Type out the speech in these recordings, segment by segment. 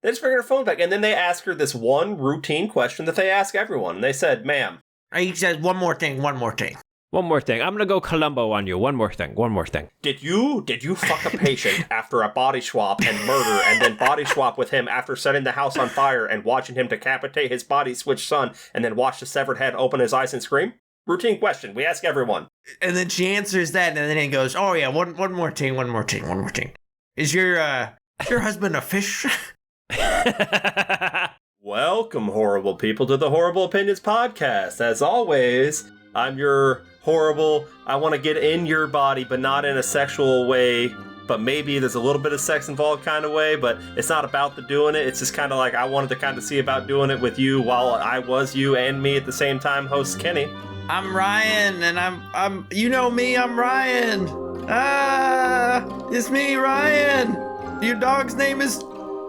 They just bring her phone back, and then they ask her this one routine question that they ask everyone. And they said, ma'am. He says, one more thing. One more thing. I'm gonna go Columbo on you. One more thing. Did you fuck a patient after a body swap and murder, and then body swap with him after setting the house on fire and watching him decapitate his body switch son, and then watch the severed head open his eyes and scream? Routine question. We ask everyone. And then she answers that, and then he goes, oh yeah, one more thing. Is your husband a fish? Welcome, horrible people, to the Horrorble Opinions podcast. As always, I'm your horrible, I want to get in your body, but not in a sexual way, but maybe there's a little bit of sex involved kind of way, but it's not about the doing it. It's just kind of like I wanted to kind of see about doing it with you while I was you and me at the same time. Host Kenny. I'm Ryan, and I'm you know me, I'm Ryan. It's me, Ryan. Your dog's name is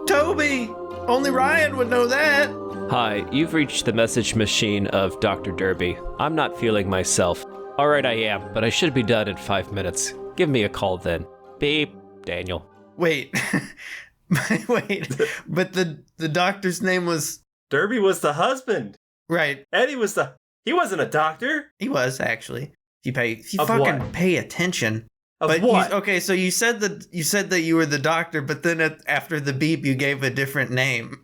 Toby. Only Ryan would know that. Hi, you've reached the message machine of Dr. Derby. I'm not feeling myself. Alright, I am, but I should be done in 5 minutes. Give me a call then. Beep, Daniel. Wait. But the doctor's name was... Derby was the husband. Right. Eddie was he wasn't a doctor. He was, actually. If you Of fucking what? pay attention. Of what? Okay, so you said that you were the doctor, but then after the beep, you gave a different name.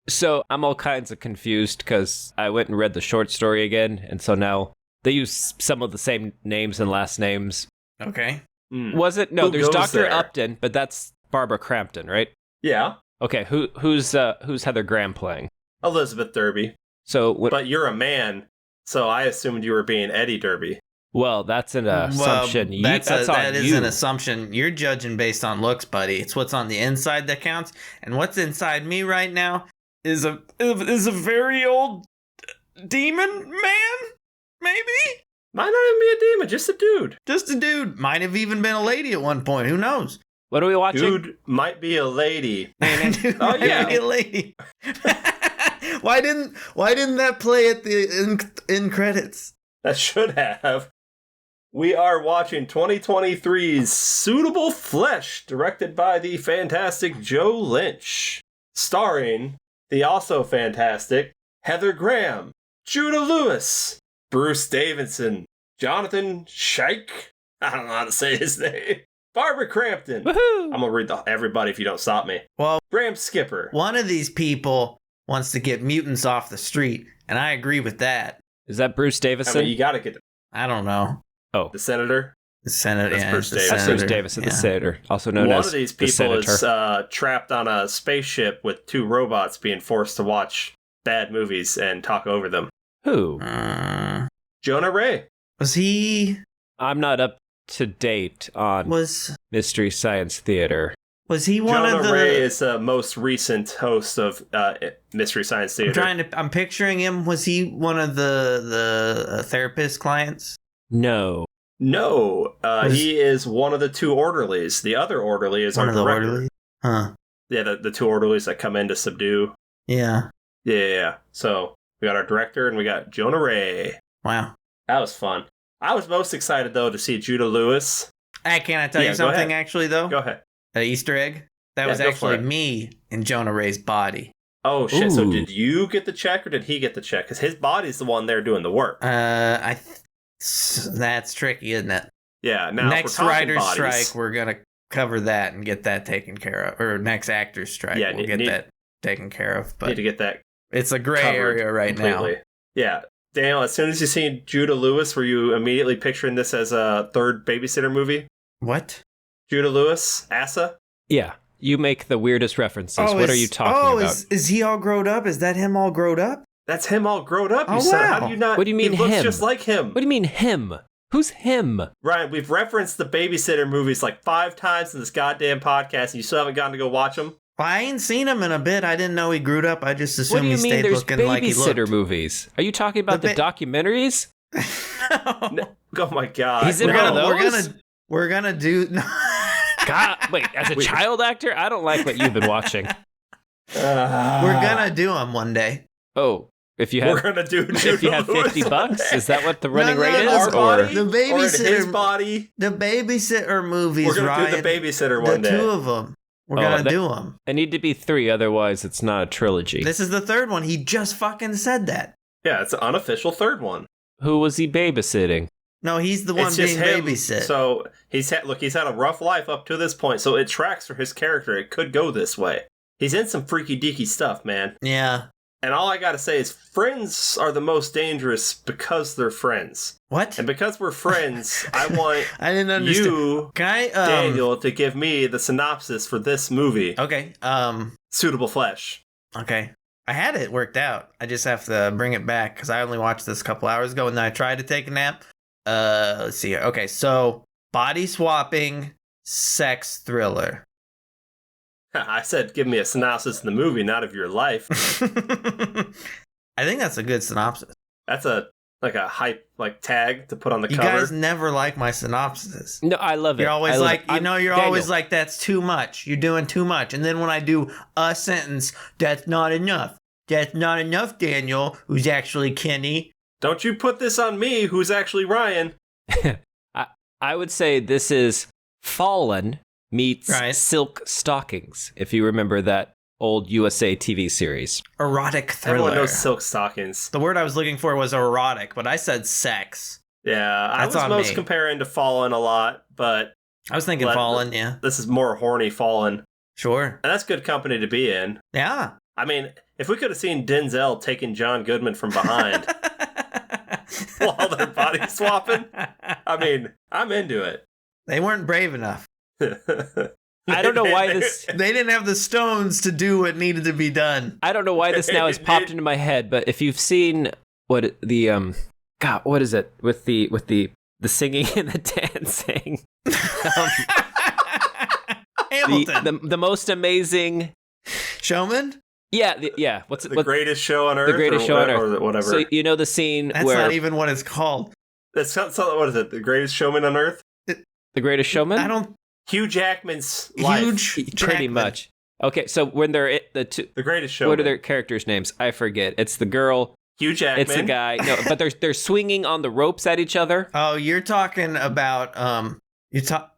So I'm all kinds of confused because I went and read the short story again, and so now they use some of the same names and last names. Okay. Was it? No, Who there's goes Dr. there? Upton, but that's Barbara Crampton, right? Yeah. Okay, who's Heather Graham playing? Elizabeth Derby. So, But you're a man, so I assumed you were being Eddie Derby. well, that's an assumption. That is an assumption. You're judging based on looks, buddy. It's what's on the inside that counts, and what's inside me right now is a very old demon man, maybe? Might not even be a demon, just a dude. Just a dude. Might have even been a lady at one point. Who knows? What are we watching? Dude might be a lady. Dude Oh, might yeah. be a lady. Why didn't that play at the in credits? That should have. We are watching 2023's Suitable Flesh, directed by the fantastic Joe Lynch. Starring the also fantastic Heather Graham, Judah Lewis, Bruce Davidson, Jonathan Schaich, I don't know how to say his name, Barbara Crampton. Woohoo! I'm going to read everybody if you don't stop me. Well, Graham Skipper. one of these people wants to get mutants off the street, and I agree with that. Is that Bruce I Davison? mean, you got to get I don't know. the senator. The Senate, That's yeah, Bruce the Davis. That's senator. Bruce Davison, Yeah. the senator, also known One as of these the people senator. is trapped on a spaceship with two robots being forced to watch bad movies and talk over them. Who? Jonah Ray. Was he? I'm not up to date on Mystery Science Theater. Was he one Jonah of the? Ray is the most recent host of Mystery Science Theater. I'm picturing him. Was he one of the therapist clients? No. No, he is one of the two orderlies. The other orderly is One our of the director. orderlies? Huh. Yeah, the two orderlies that come in to subdue. Yeah. Yeah. So we got our director and we got Jonah Ray. Wow. That was fun. I was most excited, though, to see Judah Lewis. Hey, can I tell Yeah, you go something, ahead. actually, though? Go ahead. An Easter egg? That Yeah, was go for actually it. me in Jonah Ray's body. Oh, shit. So Ooh. did you get the check or did he get the check? Because his body's the one there doing the work. That's tricky, isn't it? Yeah. Now, Next if we're talking writer's bodies, strike, we're going to cover that and get that taken care of. Or next actor's strike, Yeah, we'll get need- that taken care of. need But to get that it's a gray covered area right completely. now. Yeah. Daniel, as soon as you seen Judah Lewis, were you immediately picturing this as a third babysitter movie? What? Judah Lewis? Asa? Yeah. You make the weirdest references. What are you talking about? Is he all grown up? Is that him all grown up? That's him all grown up. Oh, You said, wow. how do you not? What do you mean he looks him? just like him. What do you mean him? Who's him? Ryan, we've referenced the babysitter movies like 5 times in this goddamn podcast, and you still haven't gotten to go watch them? Well, I ain't seen him in a bit. I didn't know he grew up. I just What assumed do he you mean stayed there's looking like he babysitter looked. movies? Are you talking about the The documentaries? No. Oh my god. He's in No. one of those? We're gonna do. God, wait, as a child actor? I don't like what you've been watching. We're gonna do him one day. Oh, if you We're have gonna do if you have Judah 50 Lewis bucks, one day. is that what the running No, rate no, is? Our Or body, The or in babysitter- his body. The babysitter movies, We're gonna Ryan. do the babysitter one the day. two of them. We're gonna do them. They need to be 3, otherwise it's not a trilogy. This is the 3rd one. He just fucking said that. Yeah, it's an unofficial 3rd one. Who was he babysitting? No, he's the one It's being just him. babysit. So he's had a rough life up to this point, so it tracks for his character. It could go this way. He's in some freaky deaky stuff, man. Yeah. And all I gotta say is friends are the most dangerous because they're friends. What? And because we're friends, I want I didn't understand. you, Can I, Daniel, to give me the synopsis for this movie. Okay. Suitable Flesh. Okay. I had it worked out. I just have to bring it back because I only watched this a couple hours ago and then I tried to take a nap. Let's see here. Okay, so body swapping sex thriller. I said give me a synopsis in the movie, not of your life. I think that's a good synopsis. That's a hype tag to put on the You cover. guys never like my synopsis. No, I love it. You're always Daniel, always like, that's too much. You're doing too much. And then when I do a sentence, that's not enough. That's not enough, Daniel, who's actually Kenny. Don't you put this on me, who's actually Ryan. I would say this is Fallen meets Silk Stockings, if you remember that old USA TV series. Erotic thriller. Everyone knows Silk Stockings. The word I was looking for was erotic, but I said sex. Yeah, That's I was most me. comparing to Fallen a lot, but I was thinking Fallen, yeah. This is more horny Fallen. Sure. And that's good company to be in. Yeah. I mean, if we could have seen Denzel taking John Goodman from behind while they're body swapping, I mean, I'm into it. They weren't brave enough. I don't know why this... They didn't have the stones to do what needed to be done. I don't know why this now has popped into my head, but if you've seen what is it with the singing and the dancing, Hamilton, the most amazing showman. Yeah. What's the greatest show on earth? The greatest show on earth, or whatever. So you know the scene That's where not even what it's called. That's not, what is it? The Greatest Showman on Earth? The Greatest Showman? I don't. Hugh Jackman's life. Pretty much. Okay, so when they're the Greatest Showman. What are their characters' names? I forget. It's the girl. Hugh Jackman. It's the guy. No, but they're swinging on the ropes at each other. Oh, you're talking about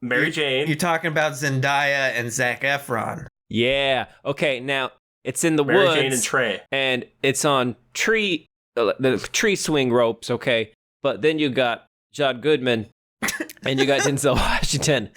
Mary Jane. You're talking about Zendaya and Zac Efron. Yeah. Okay. Now it's in the Mary woods. Jane and Trey. And it's on the tree swing ropes. Okay, but then you got John Goodman and you got Denzel Washington,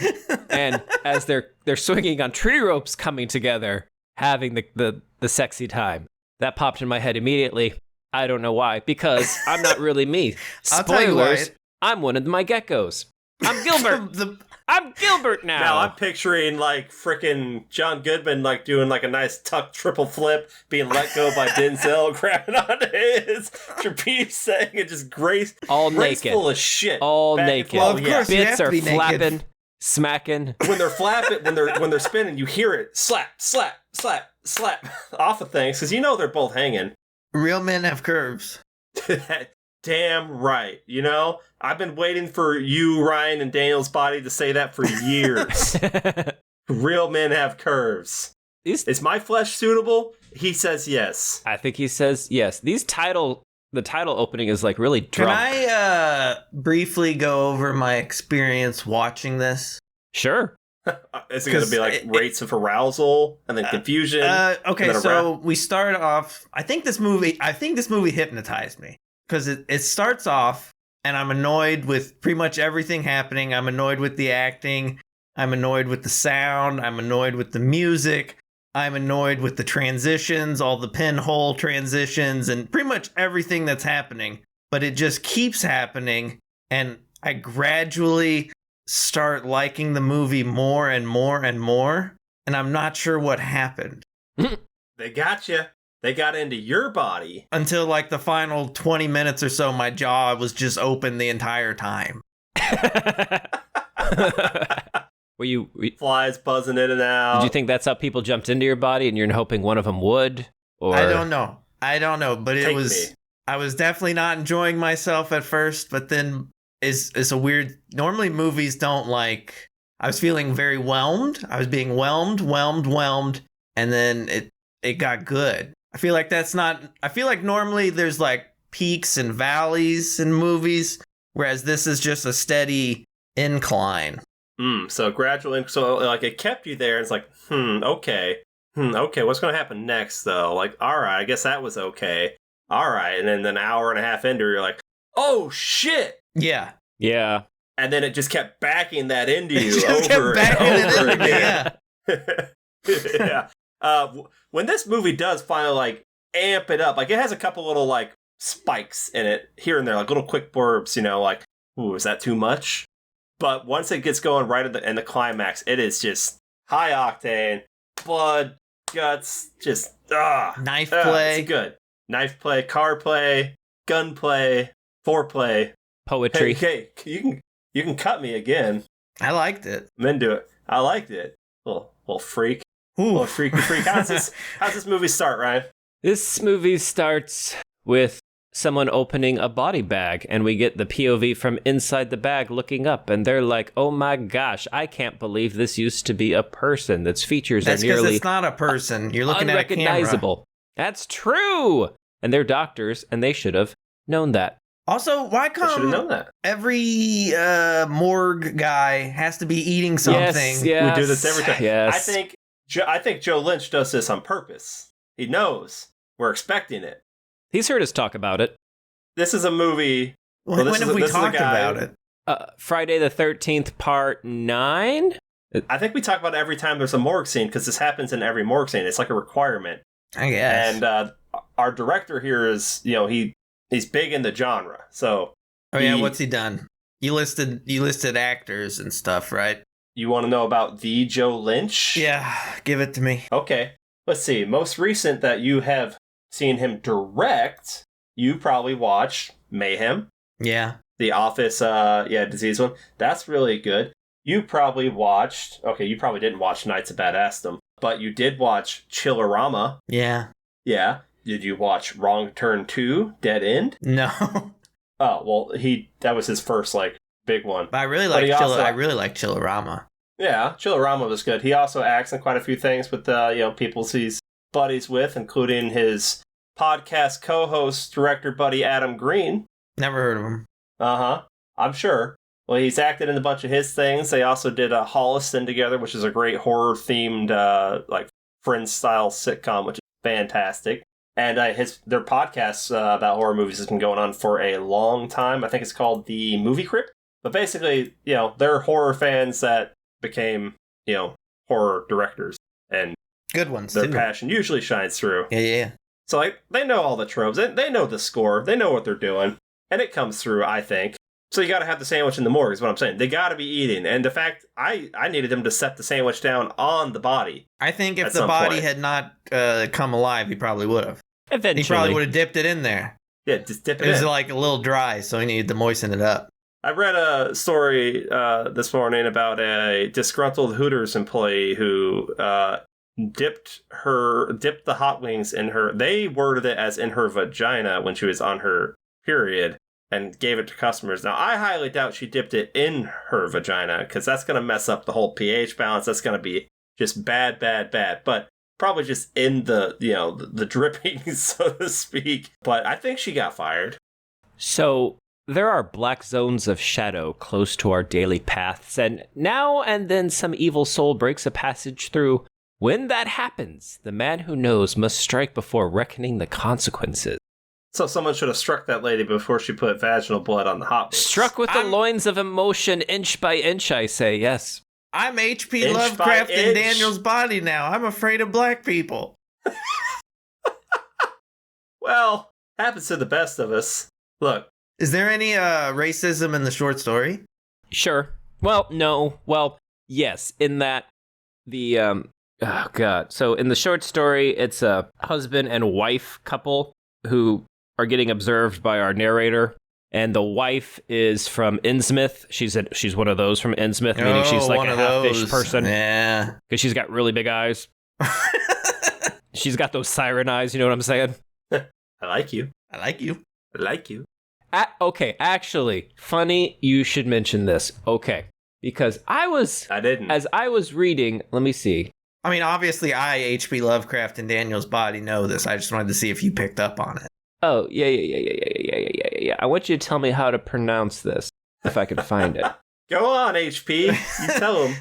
and as they're swinging on tree ropes, coming together, having the sexy time. That popped in my head immediately. I don't know why, because I'm not really me. Spoilers. I'm one of my geckos. I'm Gilbert. I'm Gilbert now. Now I'm picturing frickin' John Goodman doing a nice tuck triple flip, being let go by Denzel, grabbing onto his trapeze thing and just all naked, full of shit, all naked. Well, of course, bits are flapping, naked. smacking. When they're flapping, when they're spinning, you hear it slap, slap, slap, slap off of things because they're both hanging. Real men have curves. Damn right. I've been waiting for you, Ryan, and Daniel's body to say that for years. Real men have curves. Is my flesh suitable? He says yes. I think he says yes. The title opening is really drunk. Can I briefly go over my experience watching this? Sure. Is it going to be rates of arousal and then confusion? Okay, so we start off. I think this movie hypnotized me because it starts off, and I'm annoyed with pretty much everything happening. I'm annoyed with the acting. I'm annoyed with the sound. I'm annoyed with the music. I'm annoyed with the transitions, all the pinhole transitions, and pretty much everything that's happening. But it just keeps happening, and I gradually start liking the movie more and more and more, and I'm not sure what happened. They got you. They got into your body. Until the final 20 minutes or so, my jaw was just open the entire time. Were you flies buzzing in and out? Did you think that's how people jumped into your body and you're hoping one of them would? Or I don't know, but I was definitely not enjoying myself at first, but then it's a weird. Normally movies don't I was feeling very whelmed. I was being whelmed, and then it got good. I feel like that's not. I feel like normally there's peaks and valleys in movies, whereas this is just a steady incline. So gradual, so like it kept you there. It's like, okay. Okay, what's going to happen next, though? Like, all right, I guess that was okay. All right, and then an hour and a half into, you're like, oh, shit! Yeah. Yeah. And then it just kept backing that into you over and over again. Yeah. When this movie does finally, like, amp it up, like, it has a couple little, like, spikes in it here and there, like little quick blurbs, you know, like, ooh, is that too much? But once it gets going right in the climax, it is just high octane, blood, guts, just knife play. It's good. Knife play, car play, gun play, foreplay, Poetry. Hey, you can cut me again. I liked it. I'm into it. I liked it. Little freak. Ooh. Little freaky freak. How's this movie start, Ryan? This movie starts with someone opening a body bag, and we get the POV from inside the bag looking up, and they're like, oh my gosh, I can't believe this used to be a person. Its features That's are nearly it's not a person. You're looking at a camera. unrecognizable. That's true. And they're doctors, and they should have known that. Also, why I should have known come that. every morgue guy has to be eating something? Yes. We do this every time. Yes. I think Joe Lynch does this on purpose. He knows we're expecting it. He's heard us talk about it. This is a movie. When have we talked about it? Friday the 13th, part 9? I think we talk about it every time there's a morgue scene because this happens in every morgue scene. It's like a requirement. I guess. And our director here is, you know, he's big in the genre. So, what's he done? You listed actors and stuff, right? You want to know about the Joe Lynch? Yeah, give it to me. Okay. Let's see. Most recent that you have seen him direct, you probably watched Mayhem. Yeah. The Office, disease one. That's really good. You probably watched, you probably didn't watch Knights of Badassdom, but you did watch Chillerama. Yeah. Yeah. Did you watch Wrong Turn 2, Dead End? No. Oh, well, that was his first, like, big one. But I really like Chillerama. Yeah, Chillerama was good. He also acts in quite a few things with, people he's buddies with, including his podcast co-host, director buddy Adam Green. Never heard of him. Uh-huh. I'm sure. Well, he's acted in a bunch of his things. They also did a Holliston together, which is a great horror-themed, Friends-style sitcom, which is fantastic. And their podcast about horror movies has been going on for a long time. I think it's called The Movie Crypt. But basically, they're horror fans that became, horror directors. And good ones, their passion usually shines through. Yeah. So, they know all the tropes. They know the score. They know what they're doing. And it comes through, I think. So you got to have the sandwich in the morgue is what I'm saying. They got to be eating. And the fact, I needed them to set the sandwich down on the body. I think if the body had not come alive, he probably would have. Eventually. He probably would have dipped it in there. Yeah, just dip it in. It was like a little dry, so he needed to moisten it up. I read a story this morning about a disgruntled Hooters employee who dipped the hot wings in her, they worded it as in her vagina when she was on her period, and gave it to customers. Now, I highly doubt she dipped it in her vagina, because that's going to mess up the whole pH balance. That's going to be just bad. But probably just in the drippings, so to speak. But I think she got fired. So there are black zones of shadow close to our daily paths, and now and then some evil soul breaks a passage through. When that happens, the man who knows must strike before reckoning the consequences. So someone should have struck that lady before she put vaginal blood on the hot wings. Struck with the loins of emotion, inch by inch, I say, yes. I'm H.P. Lovecraft in Daniel's body now. I'm afraid of black people. Well, happens to the best of us. Look. Is there any racism in the short story? Sure. Well, no. Well, yes, in that the, oh God. So in the short story, it's a husband and wife couple who are getting observed by our narrator. And the wife is from Innsmouth. She's one of those from Innsmouth, meaning she's like a half-fish person. Yeah. Because she's got really big eyes. She's got those siren eyes, you know what I'm saying? I like you. Okay, actually, funny you should mention this. Okay. Because as I was reading, let me see. I mean, obviously H.P. Lovecraft and Daniel's body know this. I just wanted to see if you picked up on it. Oh, yeah. I want you to tell me how to pronounce this, if I can find it. Go on, HP. You tell him.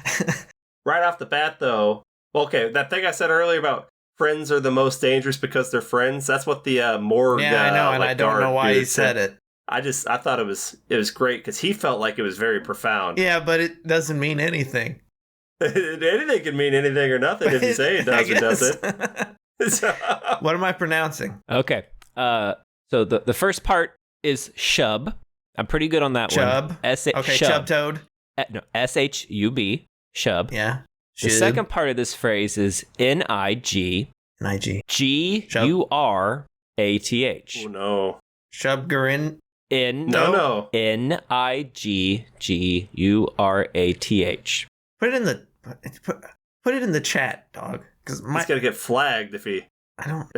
Right off the bat, though. Well, okay, that thing I said earlier about friends are the most dangerous because they're friends. That's what the morgue. Yeah, I know, and I don't know why he said it. I thought it was great because he felt like it was very profound. Yeah, but it doesn't mean anything. Anything can mean anything or nothing if you say it does or doesn't. What am I pronouncing? Okay. So the first part is shub. I'm pretty good on that Chub. one. Okay, shub. chub toad. No, SHUB. Shub. Yeah. The second part of this phrase is NIG. NIG. GURATH. Oh no. Shubgarin. No. NIGGURATH. Put it in the chat, dog. Because He's gonna get flagged if he. I don't.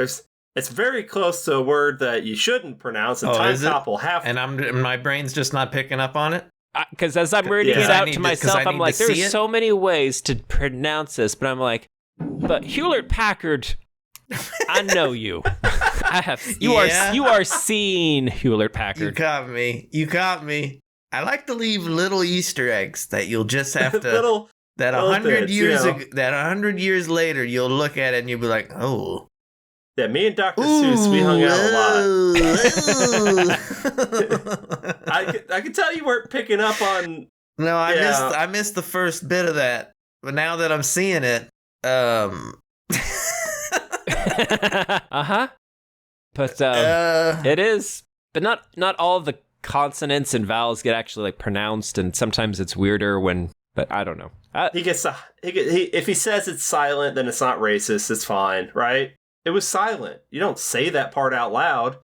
It's very close to a word that you shouldn't pronounce, and Time Cop will have to. And my brain's just not picking up on it? Because as I'm reading it out to myself, I'm like, there's so many ways to pronounce this, but I'm like, but Hewlett-Packard, I know you. I have. You are seeing Hewlett-Packard. You got me. I like to leave little Easter eggs that you'll just have to. That 100 years ago, that 100 years later, you'll look at it and you'll be like, oh. Yeah, me and Dr. Seuss, we hung out a lot. I could tell you weren't picking up on. No, I missed the first bit of that, but now that I'm seeing it, But it is, but not all of the consonants and vowels get actually like pronounced, and sometimes it's weirder when. But I don't know. If he says it's silent, then it's not racist. It's fine, right? It was silent. You don't say that part out loud.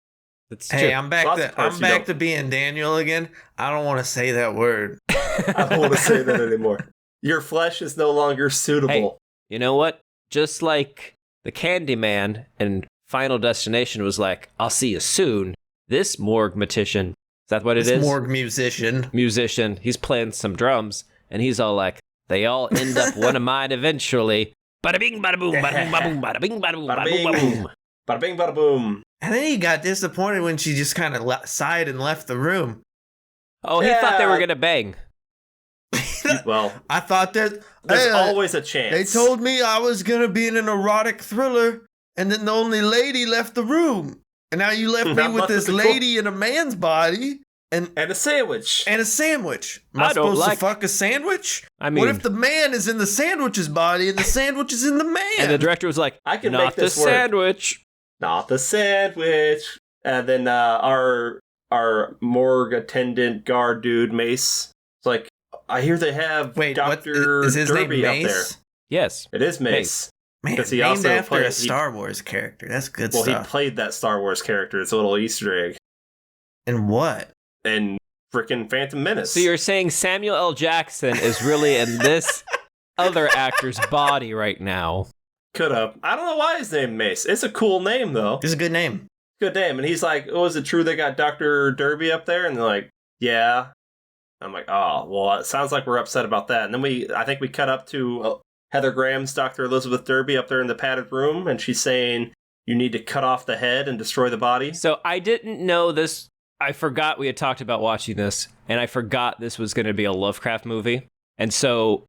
Hey, I'm back to being Daniel again. I don't want to say that word. I don't want to say that anymore. Your flesh is no longer suitable. Hey, you know what? Just like the Candyman and Final Destination was like, I'll see you soon. This morgmatician, is that what it is? Morgue musician. He's playing some drums, and he's all like, they all end up one of mine eventually. Bada bing, bada boom, bada boom, bada boom, bada bing, bada boom, bada boom, bada boom. Bada bing, bada boom. And then he got disappointed when she just kind of sighed and left the room. Oh, he thought they were going to bang. Well, I thought that there's always a chance. They told me I was going to be in an erotic thriller, and then the only lady left the room. And now you left me with this lady in a man's body. And a sandwich. Am I supposed to fuck a sandwich? I mean, what if the man is in the sandwich's body and the sandwich is in the man? And the director was like, I can not make this the sandwich. Not the sandwich. And then our morgue attendant guard dude, Mace, it's like, I hear they have Dr. Is his Derby name Mace? up there. Yes. It is Mace. Man, he named also after a Star Wars character. That's good stuff. Well, he played that Star Wars character. It's a little Easter egg. And what? And frickin' Phantom Menace. So you're saying Samuel L. Jackson is really in this other actor's body right now? Could have. I don't know why his name Mace. It's a cool name, though. It's a good name. Good name. And he's like, oh, is it true they got Dr. Derby up there? And they're like, yeah. I'm like, oh, well, it sounds like we're upset about that. And then I think we cut up to Heather Graham's Dr. Elizabeth Derby up there in the padded room, and she's saying, you need to cut off the head and destroy the body. So I didn't know this. I forgot we had talked about watching this, and I forgot this was going to be a Lovecraft movie. And so,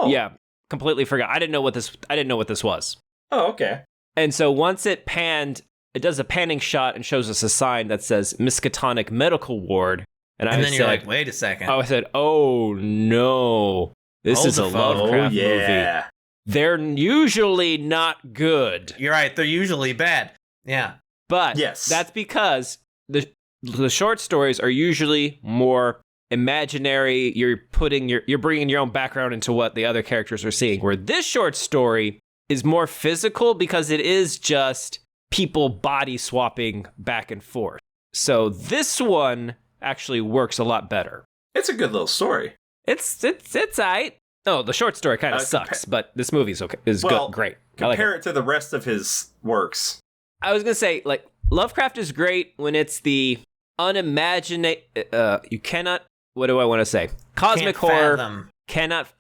yeah, completely forgot. I didn't know what this was. Oh, okay. And so once it panned, it does a panning shot and shows us a sign that says Miskatonic Medical Ward. And then you're like, wait a second. I said, oh no, this is a Lovecraft movie. They're usually not good. You're right. They're usually bad. Yeah. But that's because the short stories are usually more imaginary. You're bringing your own background into what the other characters are seeing. Where this short story is more physical because it is just people body swapping back and forth. So this one actually works a lot better. It's a good little story. It's aight. No, the short story kind of sucks, but this movie's okay. Great. Compare it to the rest of his works. I was gonna say, like, Lovecraft is great when it's the you cannot. What do I want to say? Cosmic horror,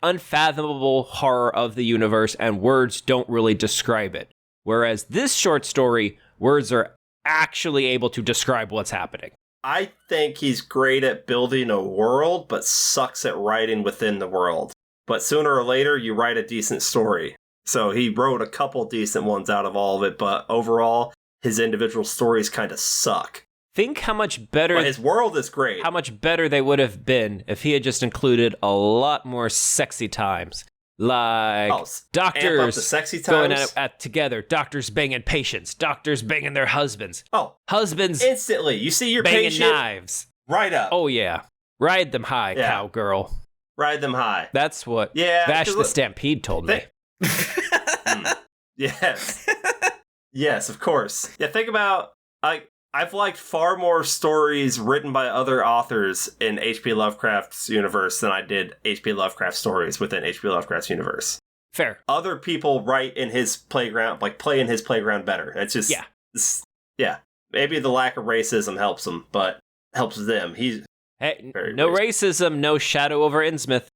unfathomable horror of the universe, and words don't really describe it. Whereas this short story, words are actually able to describe what's happening. I think he's great at building a world, but sucks at writing within the world. But sooner or later, you write a decent story. So he wrote a couple decent ones out of all of it, but overall, his individual stories kind of suck. Think how much better... But his world is great. How much better they would have been if he had just included a lot more sexy times. Like doctors the sexy times. going at together, doctors banging patients, doctors banging their husbands. Oh, husbands instantly. You see your banging patient, knives. right up. Oh yeah, ride them high, cowgirl. Ride them high. That's what Vash the Stampede told me. Yes, yes, of course. Yeah, think about I've liked far more stories written by other authors in H.P. Lovecraft's universe than I did H.P. Lovecraft stories within H.P. Lovecraft's universe. Fair. Other people write in his playground, play in his playground better. It's just, yeah. Maybe the lack of racism helps him, but helps them. He's no racism, no shadow over Innsmouth.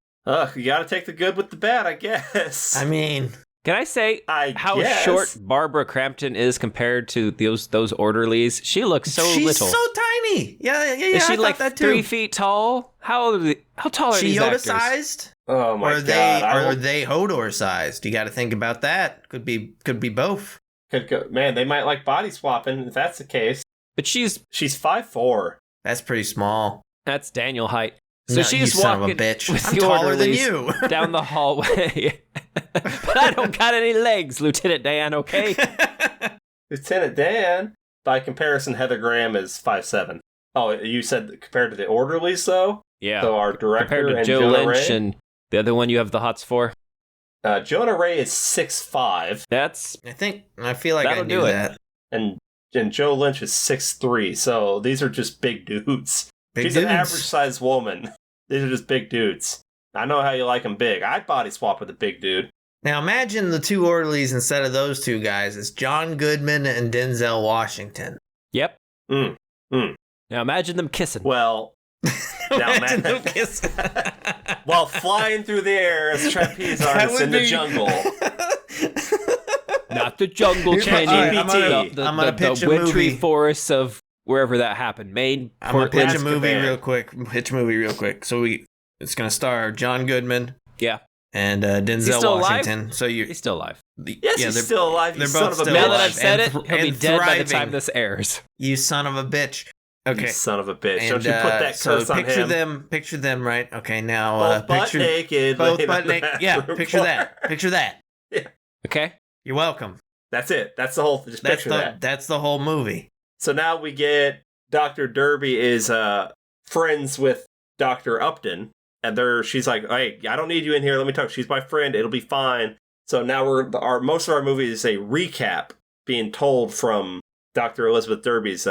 You gotta take the good with the bad, I guess. I mean... Can I say how short Barbara Crampton is compared to those orderlies? She looks so little. She's so tiny. Yeah. Is she like that 3 feet tall? How tall are these actors? Yoda-sized? Oh my god! Are they Hodor-sized? You got to think about that. Could be both. Could go. Man, they might like body swapping if that's the case. But she's 5'4". That's pretty small. That's Daniel height. So she's you son walking of a bitch. with I'm the taller than orderlies you. down the hallway. But I don't got any legs, Lieutenant Dan, okay? Lieutenant Dan? By comparison, Heather Graham is 5'7". Oh, you said compared to the orderlies, though? Yeah. So our director compared to and Joe Jonah Lynch Ray? and the other one you have the hots for? Jonah Ray is 6'5". I feel like I knew that. And Joe Lynch is 6'3", so these are just big dudes. She's an average-sized woman. These are just big dudes. I know how you like them big. I'd body swap with a big dude. Now imagine the two orderlies instead of those two guys. It's John Goodman and Denzel Washington. Yep. Now imagine them kissing. Well, imagine them kissing. While flying through the air as trapeze artists in the jungle. Not the jungle, Kenny. Right, I'm gonna pitch the a wintry movie. forests of wherever that happened. Maine, I'm gonna pitch a Azkaban. movie real quick. So it's gonna star John Goodman. Yeah. And Denzel Washington. Alive? So He's still alive. Yes, he's still alive. They're son both of a still bitch. Now that I've said it, and he'll be and dead by the thriving. time this airs. You son of a bitch. Okay. You son of a bitch. And, Don't you put that curse on him. Picture them, right? Okay, now Both butt naked. both laying butt on the naked. Yeah, bathroom picture floor. that. Picture that. Yeah. Okay. You're welcome. That's it. That's the whole. Just picture that. That's the whole movie. So now we get Dr. Derby is friends with Dr. Upton, and she's like, "Hey, I don't need you in here. Let me talk. She's my friend. It'll be fine." So now most of our movie is a recap being told from Dr. Elizabeth Derby's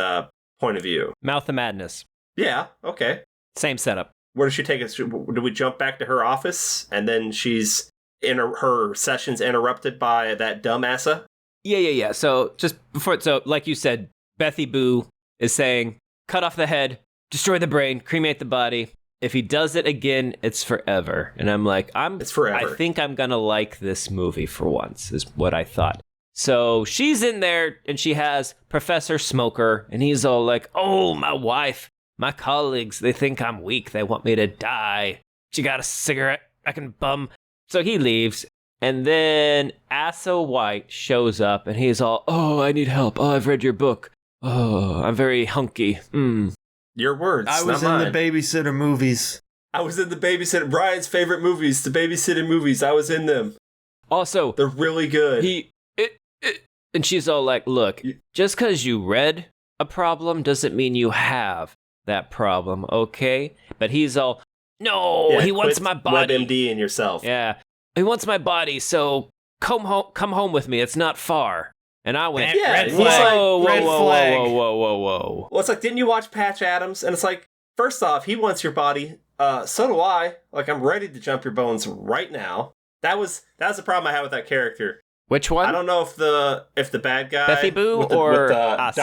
point of view. Mouth of Madness. Yeah. Okay. Same setup. Where does she take us? Do we jump back to her office, and then she's in her session's interrupted by that dumbassa? Yeah. So just before, like you said, Bethy Boo is saying, cut off the head, destroy the brain, cremate the body. If he does it again, it's forever. And I'm like, it's forever. I think I'm gonna like this movie for once, is what I thought. So she's in there, and she has Professor Smoker, and he's all like, "Oh, my wife, my colleagues, they think I'm weak. They want me to die. She got a cigarette I can bum." So he leaves. And then Asa White shows up, and he's all, "Oh, I need help. Oh, I've read your book. Oh, I'm very hunky." Your words. I was not in mine. the babysitter movies. I was in the babysitter. Brian's favorite movies, the babysitting movies. I was in them. Also, They're really good. And she's all like, "Look, just because you read a problem doesn't mean you have that problem, okay?" But he's all, "No, he wants my body." WebMD and yourself. Yeah, he wants my body, so come home with me. It's not far. And I went, Yeah, red he's flag. like, whoa, red whoa, flag. whoa, whoa, whoa, whoa. Well, it's like, didn't you watch Patch Adams? And it's like, first off, he wants your body. So do I. Like, I'm ready to jump your bones right now. That was the problem I had with that character. Which one? I don't know if the bad guy Bethy Boo with Asa?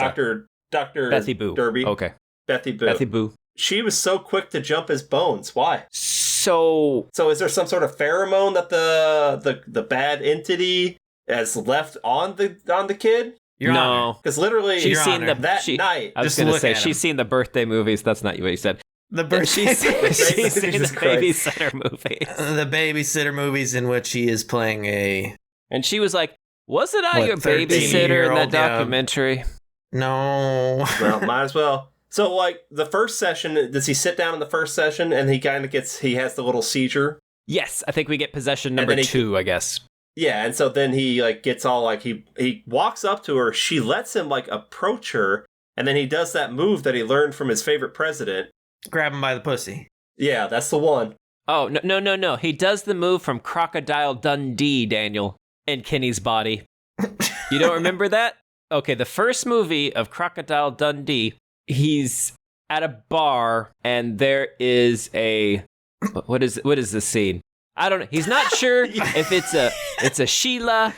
Dr. Bethy Boo. Derby. Okay. Bethy Boo. Bethy Boo. She was so quick to jump his bones. Why? So is there some sort of pheromone that the bad entity has left on the kid? Your Honor. Because literally, She's seen night. I was going to say, she's seen the birthday movies. That's not what you said. The birthday She's seen the babysitter movies. The babysitter movies in which he is playing a... And she was like, wasn't I your babysitter in that documentary? No. Well, might as well. So, like, the first session, does he sit down in the first session and he kind of he has the little seizure? Yes, I think we get possession number 2, I guess. Yeah, and so then he, like, gets all, like, he walks up to her, she lets him, like, approach her, and then he does that move that he learned from his favorite president. Grab him by the pussy. Yeah, that's the one. Oh, no. He does the move from Crocodile Dundee, Daniel, in Kenny's body. You don't remember that? Okay, the first movie of Crocodile Dundee, he's at a bar, and there is a... What is this scene? I don't know. He's not sure if it's a Sheila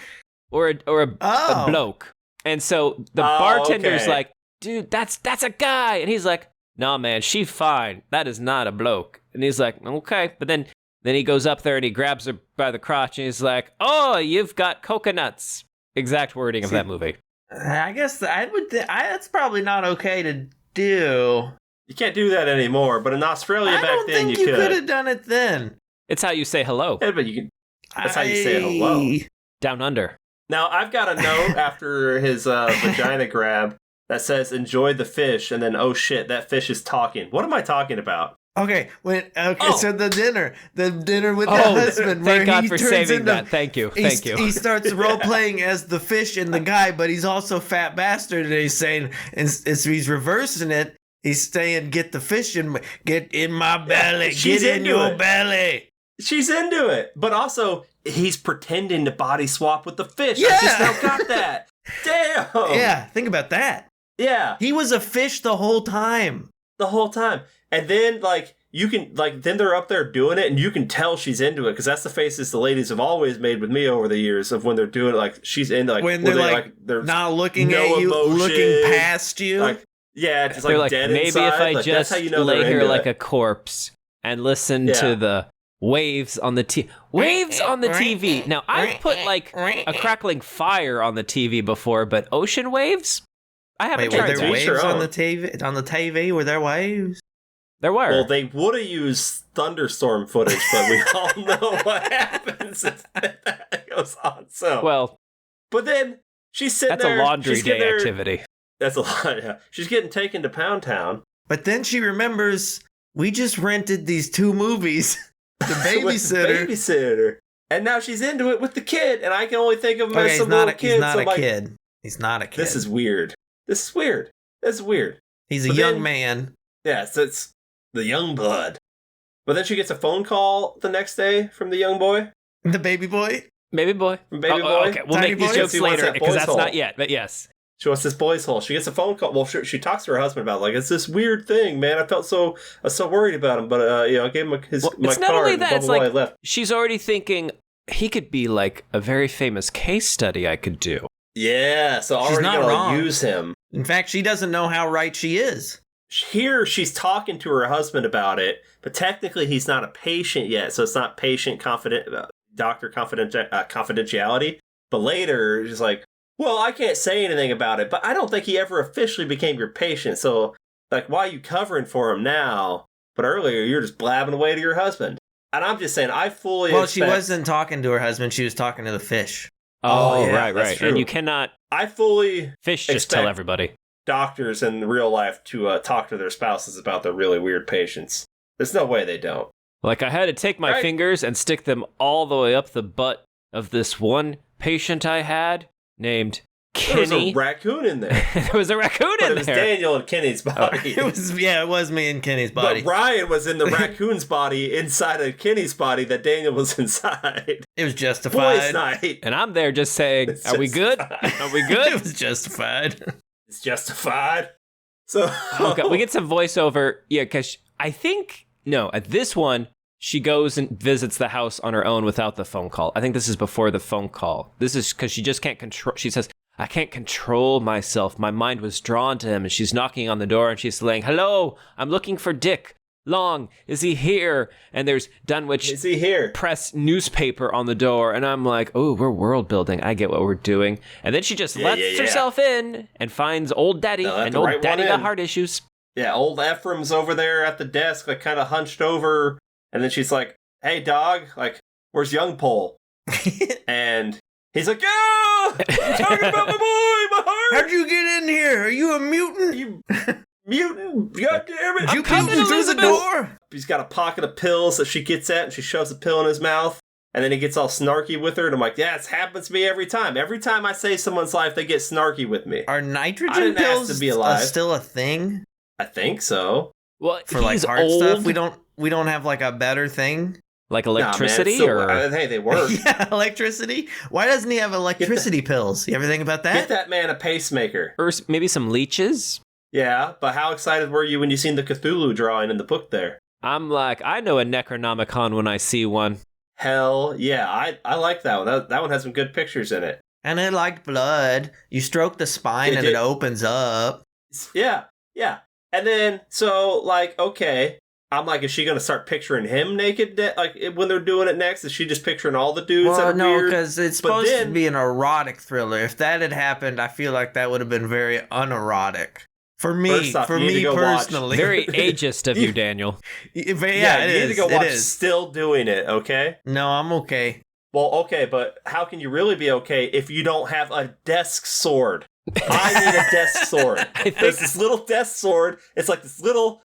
or a bloke. And so the bartender's like, dude, that's a guy. And he's like, nah, man, she fine. That is not a bloke. And he's like, okay. But then he goes up there and he grabs her by the crotch and he's like, oh, you've got coconuts. Exact wording of that movie. I guess that's probably not okay to do. You can't do that anymore, but in Australia back then you could. I don't think you could have done it then. It's how you say hello. Yeah, but you can. That's how you say hello. Down under. Now, I've got a note after his vagina grab that says, enjoy the fish, and then, oh shit, that fish is talking. What am I talking about? Okay, so the dinner with the husband. Thank God for saving that. Thank you. He starts role playing as the fish and the guy, but he's also fat bastard, and he's saying, and so he's reversing it. He's saying, "Get the fish get in my belly, get in your belly." She's into it, but also he's pretending to body swap with the fish. Yeah. I just now got that. Damn. Yeah, think about that. Yeah, he was a fish the whole time. And then, like, you can, like, then they're up there doing it, and you can tell she's into it, because that's the faces the ladies have always made with me over the years of when they're doing it, like, she's into, like, when they're not looking at you, looking past you. Like, yeah, just, like, dead maybe inside. if I like, just lay here like a corpse and listen to the waves on the TV. Now, I've put, like, a crackling fire on the TV before, but ocean waves? I haven't tried that. Were there waves on the TV? On the TV? Were there waves? There were. Well, they would have used thunderstorm footage, but we all know what happens if that goes on. So, well, but then she's sitting there. That's a laundry day activity. That's a lot. Yeah, she's getting taken to Pound Town. But then she remembers we just rented these 2 movies. The babysitter, and now she's into it with the kid, and I can only think of him as some little kid. He's not a kid. He's not a kid. This is weird. This is weird. He's a young man. Yeah, so it's the young blood. But then she gets a phone call the next day from the young boy. The baby boy? Baby boy. Okay, we'll make these jokes later, because that's not yet, but yes. She wants this boy's hole. She gets a phone call. Well, she talks to her husband about, like, it's this weird thing, man. I felt so worried about him, but I gave him my it's card. Not only that, it's like left. She's already thinking he could be like a very famous case study I could do. Yeah, so she's already not wrong. Use him. In fact, she doesn't know how right she is. Here, she's talking to her husband about it, but technically he's not a patient yet, so it's not patient doctor confidentiality. But later, she's like, well, I can't say anything about it, but I don't think he ever officially became your patient, so, like, why are you covering for him now? But earlier, you're just blabbing away to your husband. And I'm just saying, I fully expect... she wasn't talking to her husband, she was talking to the fish. Oh yeah, right. True. And you cannot... I fully fish just tell everybody. Doctors in real life to talk to their spouses about their really weird patients. There's no way they don't. Like, I had to take my fingers and stick them all the way up the butt of this one patient I had named Kenny. There was a raccoon in there. There was a raccoon in there. It was Daniel and Kenny's body. It was me and Kenny's body. But Ryan was in the raccoon's body inside of Kenny's body that Daniel was inside. It was justified. Boys' night. And I'm there just saying, are we good? Are we good? It was justified. It's justified. So okay, we get some voiceover. Yeah, because I think, at this one, she goes and visits the house on her own without the phone call. I think this is before the phone call. This is because she just can't control. She says, I can't control myself. My mind was drawn to him. And she's knocking on the door and she's saying, hello, I'm looking for Dick. Long? Is he here? And there's Dunwich Is he here? press newspaper on the door, and I'm like, oh, we're world building. I get what we're doing. And then she just lets herself in and finds old Daddy, and old Daddy got heart issues. Yeah, old Ephraim's over there at the desk, like kind of hunched over, and then she's like, "Hey, dog, like, where's Young Pole?" And he's like, "Yeah, I'm talking about my boy, my heart. How'd you get in here? Are you a mutant? You mutant, god damn it! You come through the door." He's got a pocket of pills that she gets at, and she shoves a pill in his mouth, and then he gets all snarky with her, and I'm like, yeah, it happens to me every time. Every time I save someone's life, they get snarky with me. Are I nitrogen didn't pills ask to be alive. still a thing I think so. Well, for like he's heart old, stuff? We don't have like a better thing. like Nah, man, electricity, it's still- or hey, they work. Yeah, electricity. Why doesn't he have electricity pills? You ever think about that? Get that man a pacemaker. or maybe some leeches. Yeah, but how excited were you when you seen the Cthulhu drawing in the book there? I'm like, I know a Necronomicon when I see one. Hell yeah, I like that one. That one has some good pictures in it. And it liked blood. You stroke the spine It and did. it opens up. Yeah. And then, so, like, okay, I'm like, is she going to start picturing him naked, like, when they're doing it next? Is she just picturing all the dudes that Well, are no, weird? because it's But supposed to then- be an erotic thriller. If that had happened, I feel like that would have been very unerotic. For me, First off, you need to go watch. personally. Very ageist of you, Daniel. Yeah, you it need to go is. watch It is. Still Doing It, okay? No, I'm okay. Well, okay, but how can you really be okay if you don't have a desk sword? I need a desk sword. I think There's this little desk sword. It's like this little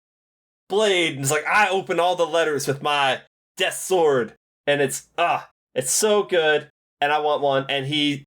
blade. And it's like, I open all the letters with my desk sword. And it's so good. And I want one. And he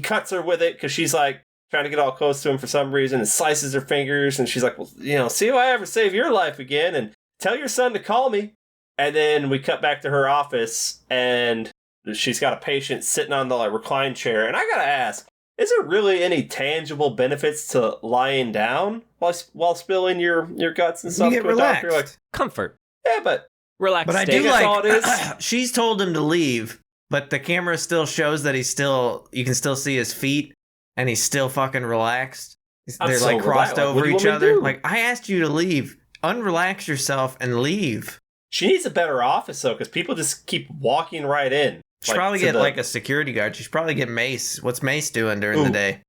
cuts her with it because she's like trying to get all close to him for some reason and slices her fingers. And she's like, well, see if I ever save your life again. And tell your son to call me. And then we cut back to her office and she's got a patient sitting on the recline chair. And I got to ask, is there really any tangible benefits to lying down while spilling your guts and stuff You get to a doctor? relaxed. Like, Comfort. yeah, but Relax. But I state. do That's like. all it is. She's told him to leave, but the camera still shows that you can still see his feet, and he's still fucking relaxed. I'm They're so like crossed relaxed. Like, what over do you each want me to other. do? Like, I asked you to leave. Unrelax yourself and leave. she needs a better office, though, because people just keep walking right in. She'd probably get like a security guard. She should probably get Mace. What's Mace doing during the day?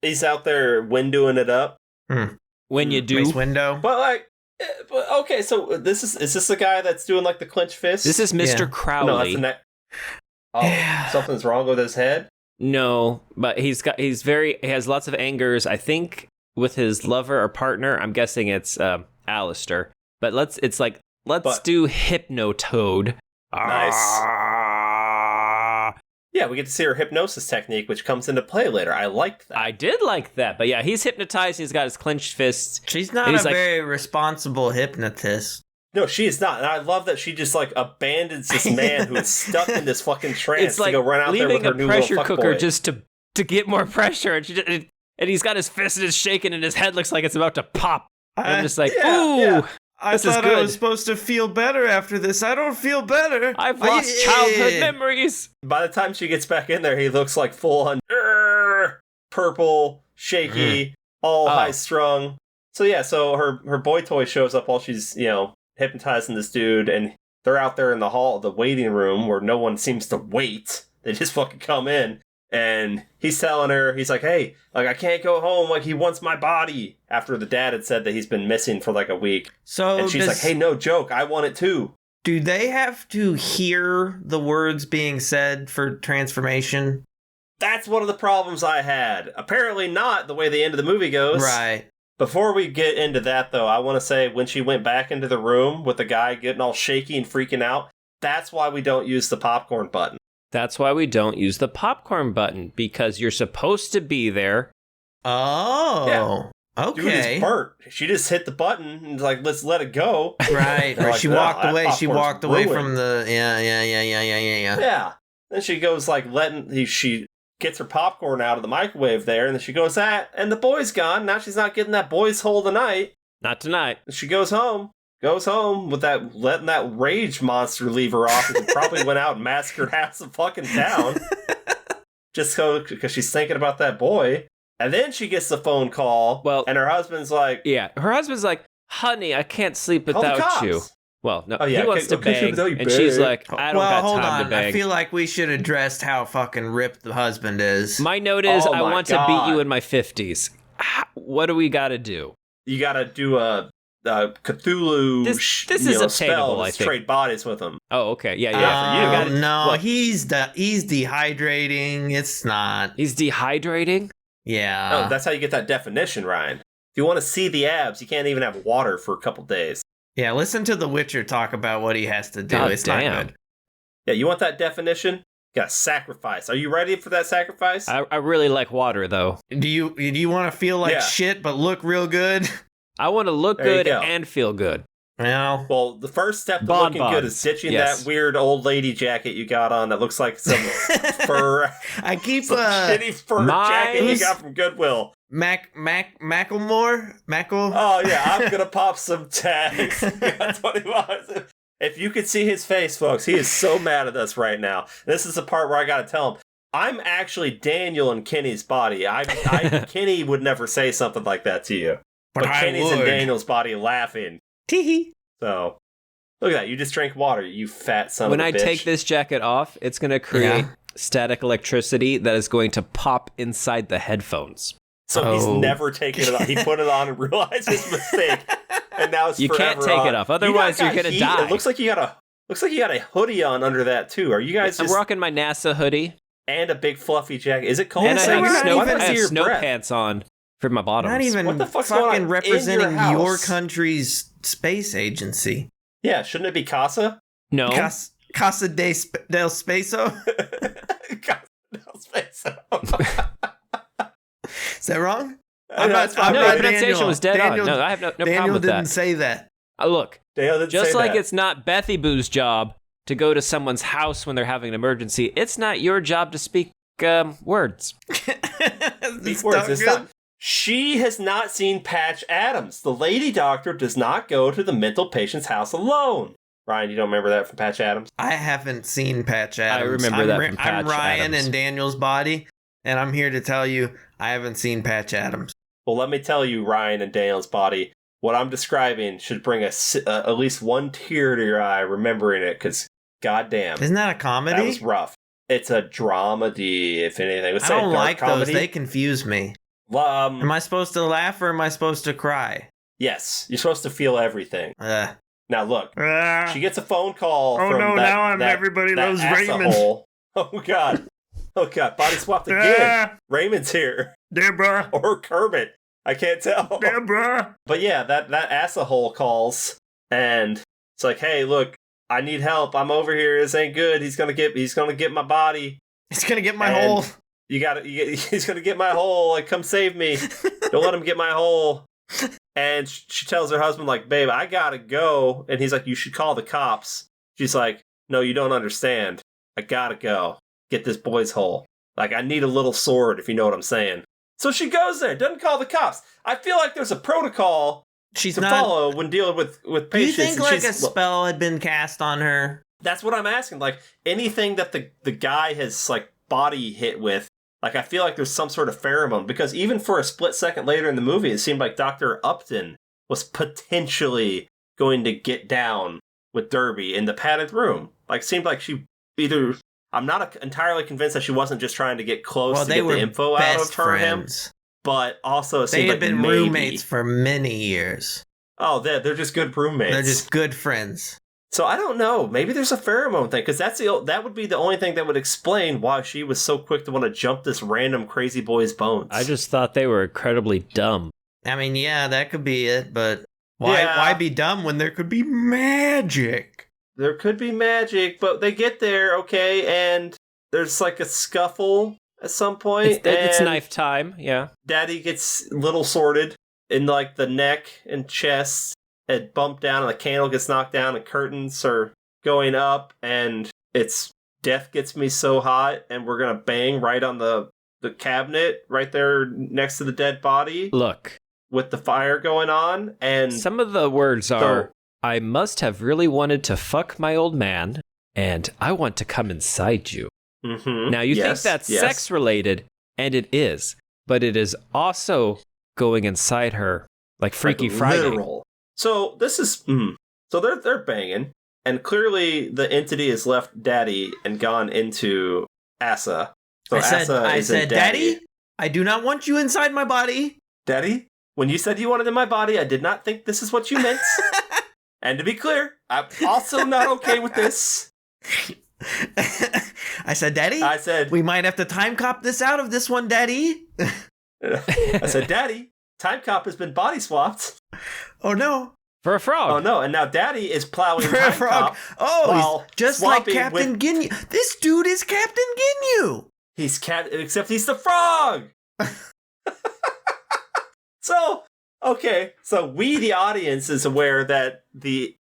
He's out there windowing it up. When you do. Mace Window. But, okay, so is this the guy that's doing, like, the clenched fist? This is Mr. Yeah. Crowley. No, that's the next. Oh, Yeah. something's wrong with his head? No, but he has lots of angers, I think, with his lover or partner. I'm guessing it's Alistair. But let's do Hypnotoad. Nice. Yeah, we get to see her hypnosis technique, which comes into play later. I liked that. I did like that, but yeah, he's hypnotized. He's got his clenched fists. She's not And he's a like- very responsible hypnotist. No, she is not. And I love that she just, like, abandons this man who is stuck in this fucking trance It's like to go run out there with leaving her a new pressure little cooker fuckboy. just to get more pressure, and he's got his fist and it's shaking, and his head looks like it's about to pop. And I'm just like, yeah, ooh, yeah. I This is thought I good. was supposed to feel better after this. I don't feel better. I've lost childhood memories. By the time she gets back in there, he looks like full on purple, shaky, all high strung. So yeah, so her boy toy shows up while she's, hypnotizing this dude, and they're out there in the hall, the waiting room, where no one seems to wait. They just fucking come in, and he's telling her, he's like, hey, like, I can't go home, like, he wants my body, after the dad had said that he's been missing for like a week. So And she's like, hey, no joke, I want it too. do they have to hear the words being said for transformation? That's one of the problems I had. Apparently not, the way the end of the movie goes. Right. Before we get into that, though, I want to say when she went back into the room with the guy getting all shaky and freaking out, that's why we don't use the popcorn button. That's why we don't use the popcorn button, because you're supposed to be there. Oh. Dude is Okay. burnt. She just hit the button and was like, let's let it go. Right. They're Or like, she "No, walked that away. She popcorn's walked away ruined." from the. Yeah. Yeah. Then she goes like she gets her popcorn out of the microwave there, and then she goes, and the boy's gone. Now she's not getting that boy's hole tonight. Not tonight. And she goes home with that, letting that rage monster leave her off, and probably went out and massacred half the fucking town. Just because she's thinking about that boy. And then she gets the phone call, Well- and her husband's like, Yeah, her husband's like, honey, I can't sleep Call the without cops. you. Well, no, Oh, yeah, he wants to okay, bang, without you and she's bang. like, I don't got hold time on. to bang. I feel like we should address how fucking ripped the husband is. My note is, Oh I my want to beat you God. in my 50s. What do we got to do? You gotta do a Cthulhu This is spell obtainable, to I think. trade bodies with him. Oh, okay. Yeah. for you. I got it. No, What? he's dehydrating. It's not. He's dehydrating? Yeah. Oh, that's how you get that definition, Ryan. If you want to see the abs, you can't even have water for a couple days. Yeah, listen to The Witcher talk about what he has to do. God it's damn. not good. Yeah, you want that definition? You gotta sacrifice. Are you ready for that sacrifice? I really like water, though. Do you want to feel like Yeah. shit but look real good? I want to look There you good go. and feel good. Well, Well, the first step to Bon looking good bons, is ditching yes. that weird old lady jacket you got on that looks like some fur, I keep some shitty fur jacket you Mine's- got from Goodwill. Macklemore? Oh yeah, I'm gonna pop some tags. We got 20 bucks. If you could see his face, folks, he is so mad at us right now. This is the part where I gotta tell him, I'm actually Daniel in Kenny's body. Kenny would never say something like that to you. But I Kenny's in would. Daniel's body laughing. Teehee. So, look at that. You just drank water, you fat son When of a I bitch. take this jacket off, it's going to create Yeah. static electricity that is going to pop inside the headphones. So he's Oh. never taken it off. He put it on and realized his mistake. And now it's You can't forever take it on. off, otherwise You you're got gonna heat. die. It looks like you got a hoodie on under that too. Are you guys I'm just rocking my NASA hoodie, and a big fluffy jacket? Is it cold? and I so have we're not snow, even- I have your snow breath. pants on for my bottoms. Not even What the fuck's going fucking on in representing your your house? country's space agency. Yeah, shouldn't it be Casa? No. Casa del Spaso? Casa del Space. Is that wrong? I know, it's fine. No, I'm your not pronunciation Daniel. was dead Daniel- on. No, I have no Daniel problem with didn't that. say that. Look, Dale didn't just say like that. it's not Bethy Boo's job to go to someone's house when they're having an emergency, it's not your job to speak words. These words. It's not. She has not seen Patch Adams. The lady doctor does not go to the mental patient's house alone. Ryan, you don't remember that from Patch Adams? I haven't seen Patch Adams. remember I'm that Ri- from I'm Patch Ryan Adams. in Daniel's body, and I'm here to tell you I haven't seen Patch Adams. Well, let me tell you, Ryan and Daniel's body, what I'm describing should bring at least one tear to your eye remembering it, because goddamn, Isn't that a comedy? that was rough. It's a dramedy, if anything. Let's I say don't dark like comedy. those. They confuse me. Am I supposed to laugh or am I supposed to cry? Yes, you're supposed to feel everything. Now look, she gets a phone call Oh, from no, that, now I'm that, Everybody that Loves Raymond. asshole. Oh god. Oh god, body swapped again. Raymond's here. Deborah. Or Kermit. I can't tell. Deborah. But yeah, that asshole calls and it's like, hey, look, I need help. I'm over here. This ain't good. He's gonna get my body. He's going to get my And hole. he's gonna get my hole. Like, come save me. Don't let him get my hole. And she tells her husband, like, babe, I gotta go. And he's like, you should call the cops. She's like, no, you don't understand. I gotta go. Get this boy's hole. Like, I need a little sword, if you know what I'm saying. So she goes there, doesn't call the cops. I feel like there's a protocol She's to not. follow when dealing with Do you patients. think and like a she's- spell had been cast on her? That's what I'm asking. Like, anything that the guy has, like, body hit with, like, I feel like there's some sort of pheromone. Because even for a split second later in the movie, it seemed like Dr. Upton was potentially going to get down with Derby in the padded room. Like, it seemed like she either... I'm not entirely convinced that she wasn't just trying to get close Well, to they get were the info out best of her and him. friends. But also it They seemed had like been maybe... roommates for many years. Oh, they're just good roommates. They're just good friends. So I don't know. Maybe there's a pheromone thing, because that would be the only thing that would explain why she was so quick to want to jump this random crazy boy's bones. I just thought they were incredibly dumb. I mean, yeah, that could be it, but why Yeah. why be dumb when there could be magic? There could be magic, but they get there, okay, and there's like a scuffle at some point. It's and knife time, yeah. Daddy gets little sorted in like the neck and chest, and bumped down, and the candle gets knocked down, and curtains are going up, and it's death gets me so hot, and we're gonna bang right on the cabinet right there next to the dead body Look, with the fire going on, and some of the words are, So- I must have really wanted to fuck my old man, and I want to come inside you. Mhm. Now, you think Yes, that's yes. sex related, and it is, but it is also going inside her like Freaky Like Friday. literal. So this is so they're banging, and clearly the entity has left Daddy and gone into Asa. So I said, Daddy, I do not want you inside my body. Daddy, when you said you wanted in my body, I did not think this is what you meant. And to be clear, I'm also not okay with this. I said, Daddy, we might have to time cop this out of this one, Daddy. I said, Daddy, time cop has been body swapped. Oh no. For a frog. Oh no, and now Daddy is plowing for time a frog. cop. Oh, he's just like Captain Ginyu. This dude is Captain Ginyu. Except he's the frog. So we, the audience, is aware that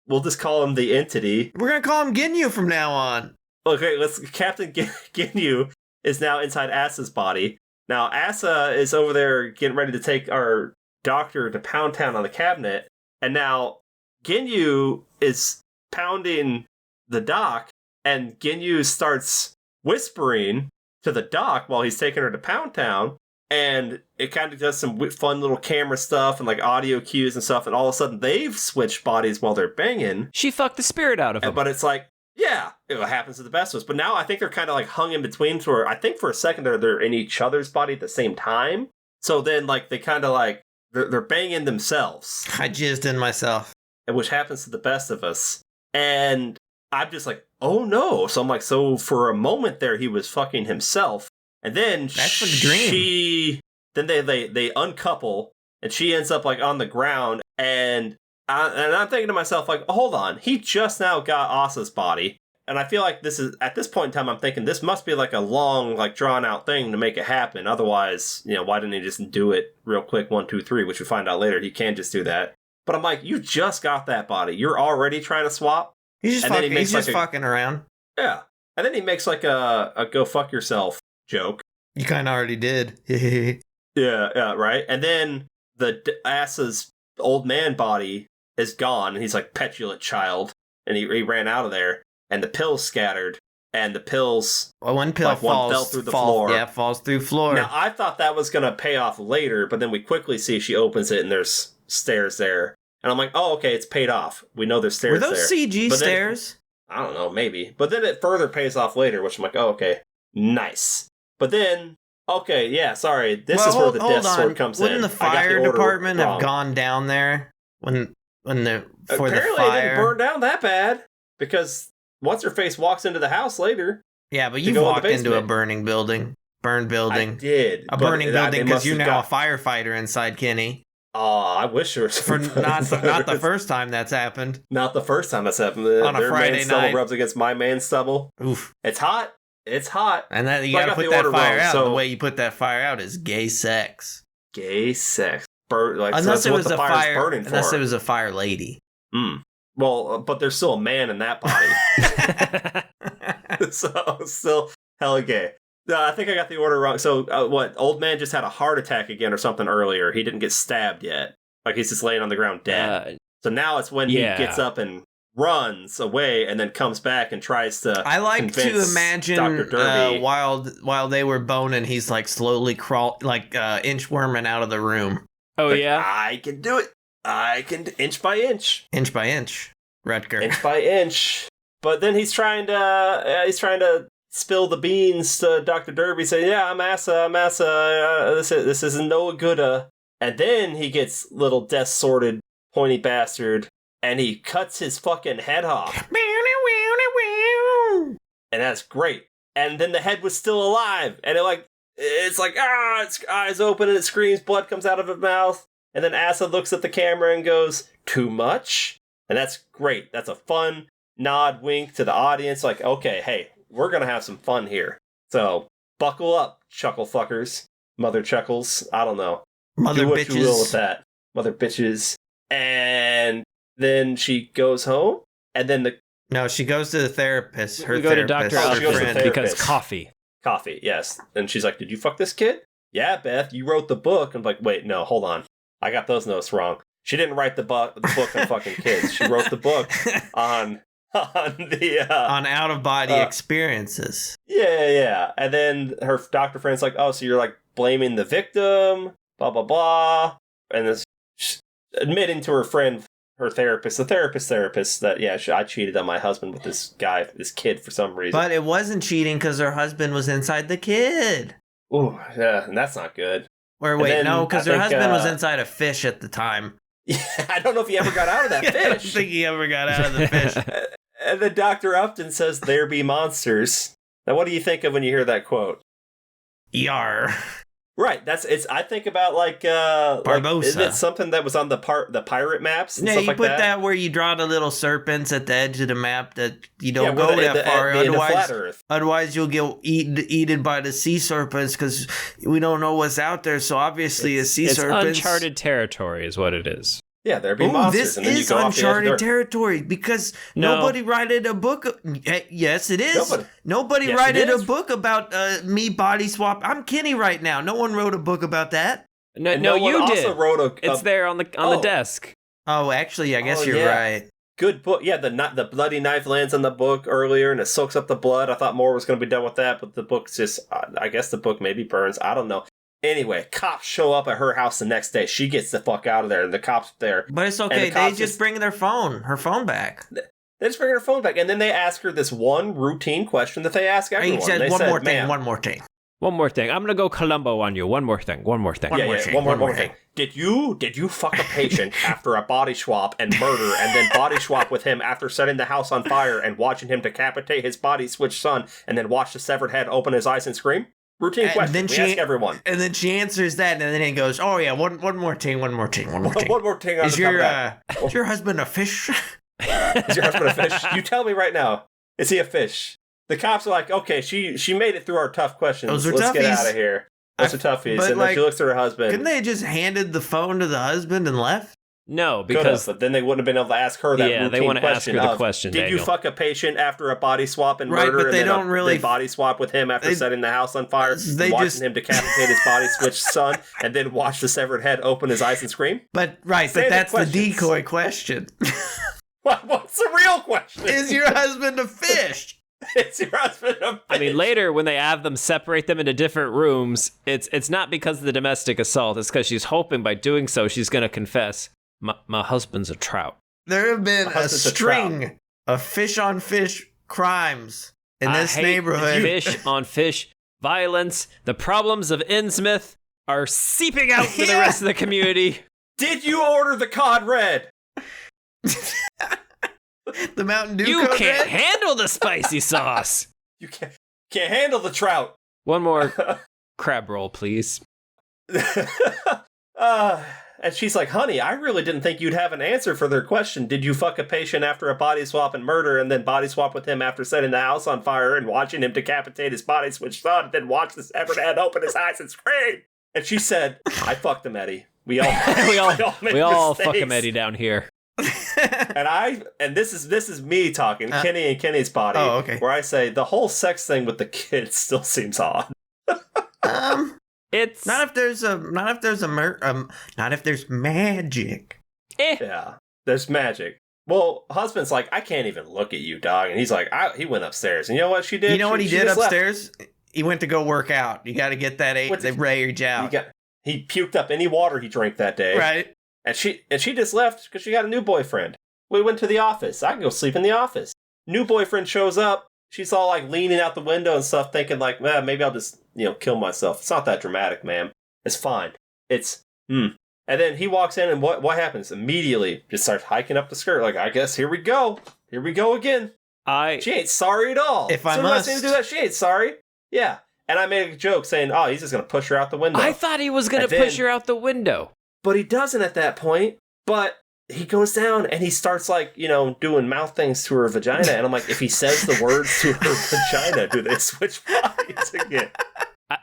we'll just call him the entity. We're going to call him Ginyu from now on. Okay, Captain Ginyu is now inside Asa's body. Now, Asa is over there getting ready to take our doctor to Pound Town on the cabinet. And now Ginyu is pounding the doc, and Ginyu starts whispering to the doc while he's taking her to Pound Town. And it kind of does some fun little camera stuff and like audio cues and stuff. And all of a sudden they've switched bodies while they're banging. She fucked the spirit out of him. But it's like, yeah, it happens to the best of us. But now I think they're kind of like hung in between to where I think for a second they're in each other's body at the same time. So then like they kind of like, they're banging themselves. I jizzed in myself. Which happens to the best of us. And I'm just like, oh no. So I'm like, so for a moment there he was fucking himself. And then that's like a dream. Then they uncouple, and she ends up like on the ground, and I'm thinking to myself like, oh, hold on, he just now got Asa's body, and I feel like this is at this point in time I'm thinking this must be like a long like drawn out thing to make it happen. Otherwise, why didn't he just do it real quick 1, 2, 3? Which we find out later he can just do that. But I'm like, you just got that body, you're already trying to swap. He's just fucking around. Yeah, and then he makes like a go fuck yourself joke. You kind of already did. yeah, right. And then the Asa's old man body is gone, and he's like petulant child, and he ran out of there, and the pills scattered, and the pills. Well, one pill fell through the floor. Yeah, falls through floor. Now I thought that was gonna pay off later, but then we quickly see she opens it, and there's stairs there, and I'm like, oh, okay, it's paid off. We know there's stairs there. Were those CG stairs? I don't know, maybe. But then it further pays off later, which I'm like, oh, okay, nice. But then, okay, yeah, sorry. This is where the death sword comes in. Wouldn't the fire department have gone down there for the fire? Apparently, it didn't burn down that bad because what's-her-face walks into the house later. Yeah, but you walked into a burned building. I did. A burning building because you're now a firefighter inside, Kenny. Oh, I wish there was not the first time that's happened. Not the first time that's happened. On a Friday night. Stubble rubs against my man stubble. Oof. It's hot. It's hot. And that you gotta put that fire out. The way you put that fire out is gay sex. Gay sex. Unless it was a fire. Unless it was a fire lady. Well, but there's still a man in that body. So still hella gay. No, I think I got the order wrong. So what? Old man just had a heart attack again or something earlier. He didn't get stabbed yet. Like he's just laying on the ground dead. So now it's when he gets up and runs away and then comes back and tries to. I like to imagine Dr. Derby. While they were boning, he's like slowly inchworming out of the room. Oh like, yeah, I can do it. I can inch by inch. Inch by inch, Rutger. Inch by inch. But then he's trying to spill the beans to Dr. Derby. Say, yeah, I'm Asa. This isn't no good. And then he gets little death sorted pointy bastard. And he cuts his fucking head off. And that's great. And then the head was still alive. And it's like, its eyes open and it screams, blood comes out of its mouth. And then Asa looks at the camera and goes, too much? And that's great. That's a fun nod wink to the audience. Like, okay, hey, we're going to have some fun here. So buckle up, chuckle fuckers. Mother chuckles. I don't know. Mother Do what bitches. you will with that. Mother bitches. And then she goes home, and then No, she goes to the therapist. We go to Dr. friend because coffee. Coffee, yes. And she's like, did you fuck this kid? Yeah, Beth, you wrote the book. I'm like, wait, no, hold on. I got those notes wrong. She didn't write the book on fucking kids. She wrote the book on out-of-body experiences. Yeah. And then her doctor friend's like, oh, so you're like blaming the victim, blah, blah, blah. And this admitting to her friend her therapist, the therapist that, I cheated on my husband with this kid for some reason. But it wasn't cheating because her husband was inside the kid. Ooh, yeah, and that's not good. Or wait, no, because her husband was inside a fish at the time. Yeah, I don't know if he ever got out of that fish. I don't think he ever got out of the fish. And then Dr. Upton says, "There be monsters." Now, what do you think of when you hear that quote? Yar. Right, I think about Barbosa. Isn't it something that was on the pirate maps and Yeah, stuff you like put that? that where you draw the little serpents at the edge of the map that you don't Yeah, go that far. in the flat Earth. Otherwise, you'll get eaten by the sea serpents because we don't know what's out there. So obviously, sea serpents. It's uncharted territory, is what it is. Yeah, there be monsters. This and then is you go uncharted territory because nobody wrote a book. Yes, it is. Nobody wrote a book about me body swap. I'm Kenny right now. No one wrote a book about that. No, you did. Also wrote it's there on the desk. Oh, actually, I guess you're right. Good book. Yeah, the bloody knife lands on the book earlier and it soaks up the blood. I thought more was going to be done with that, but the book's just, I guess the book maybe burns. I don't know. Anyway, cops show up at her house the next day. She gets the fuck out of there. The cops there. But it's okay. They just bring her phone back. They just bring her phone back. And then they ask her this one routine question that they ask everyone. He said, one more thing. One more thing. I'm going to go Columbo on you. One more thing. One more thing. Did you fuck a patient after a body swap and murder and then body swap with him after setting the house on fire and watching him decapitate his body switch son and then watch the severed head open his eyes and scream? Routine question. Then we ask everyone. And then she answers that, and then it goes, "Oh yeah, one more thing. One more thing. Is your husband a fish? Is your husband a fish? You tell me right now. Is he a fish? The cops are like, okay, she made it through our tough questions. Those are Let's toughies. Get out of here. Those are toughies. And then she looks at her husband. Couldn't they have just handed the phone to the husband and left? No, because but then they wouldn't have been able to ask her that routine they want to ask question her the question. Did you fuck a patient after a body swap and murder? But they and don't really they body swap with him after setting the house on fire. Watching him decapitate his body switch son, and then watch the severed head open his eyes and scream. But that's the decoy question. What's the real question? Is your husband a fish? Is your husband a fish? I mean, later when they have them separate them into different rooms, it's not because of the domestic assault. It's because she's hoping by doing so she's going to confess. My husband's a trout. There have been a string of fish-on-fish crimes in this neighborhood. Fish on fish violence. The problems of Innsmouth are seeping out to the rest of the community. Did you order the cod red? The Mountain Dew You code can't red? handle the spicy sauce. You can't handle the trout. One more crab roll, please. And she's like, honey, I really didn't think you'd have an answer for their question. Did you fuck a patient after a body swap and murder and then body swap with him after setting the house on fire and watching him decapitate his body switched on and then watch the severed head open his eyes and scream? And she said, I fucked him, Eddie. We all fuck him, Eddie, down here. and this is me talking, Kenny and Kenny's body. Oh, okay. Where I say the whole sex thing with the kid still seems odd. It's not if there's magic. Yeah, there's magic. Well, husband's like, I can't even look at you, dog. And he's like, he went upstairs. And you know what she did? You know what he did upstairs? Left. He went to go work out. You got to get that the rage out. He puked up any water he drank that day. Right. And she just left because she got a new boyfriend. We went to the office. I can go sleep in the office. New boyfriend shows up. She's all like leaning out the window and stuff, thinking like, maybe I'll just, kill myself. It's not that dramatic, ma'am. It's fine. It's, And then he walks in and what happens? Immediately just starts hiking up the skirt. Like, I guess here we go. Here we go again. She ain't sorry at all. If I must. To do that, she ain't sorry. Yeah. And I made a joke saying, he's just going to push her out the window. I thought he was going to push her out the window. But he doesn't at that point. But he goes down and he starts like, doing mouth things to her vagina. And I'm like, if he says the words to her vagina, do they switch bodies again?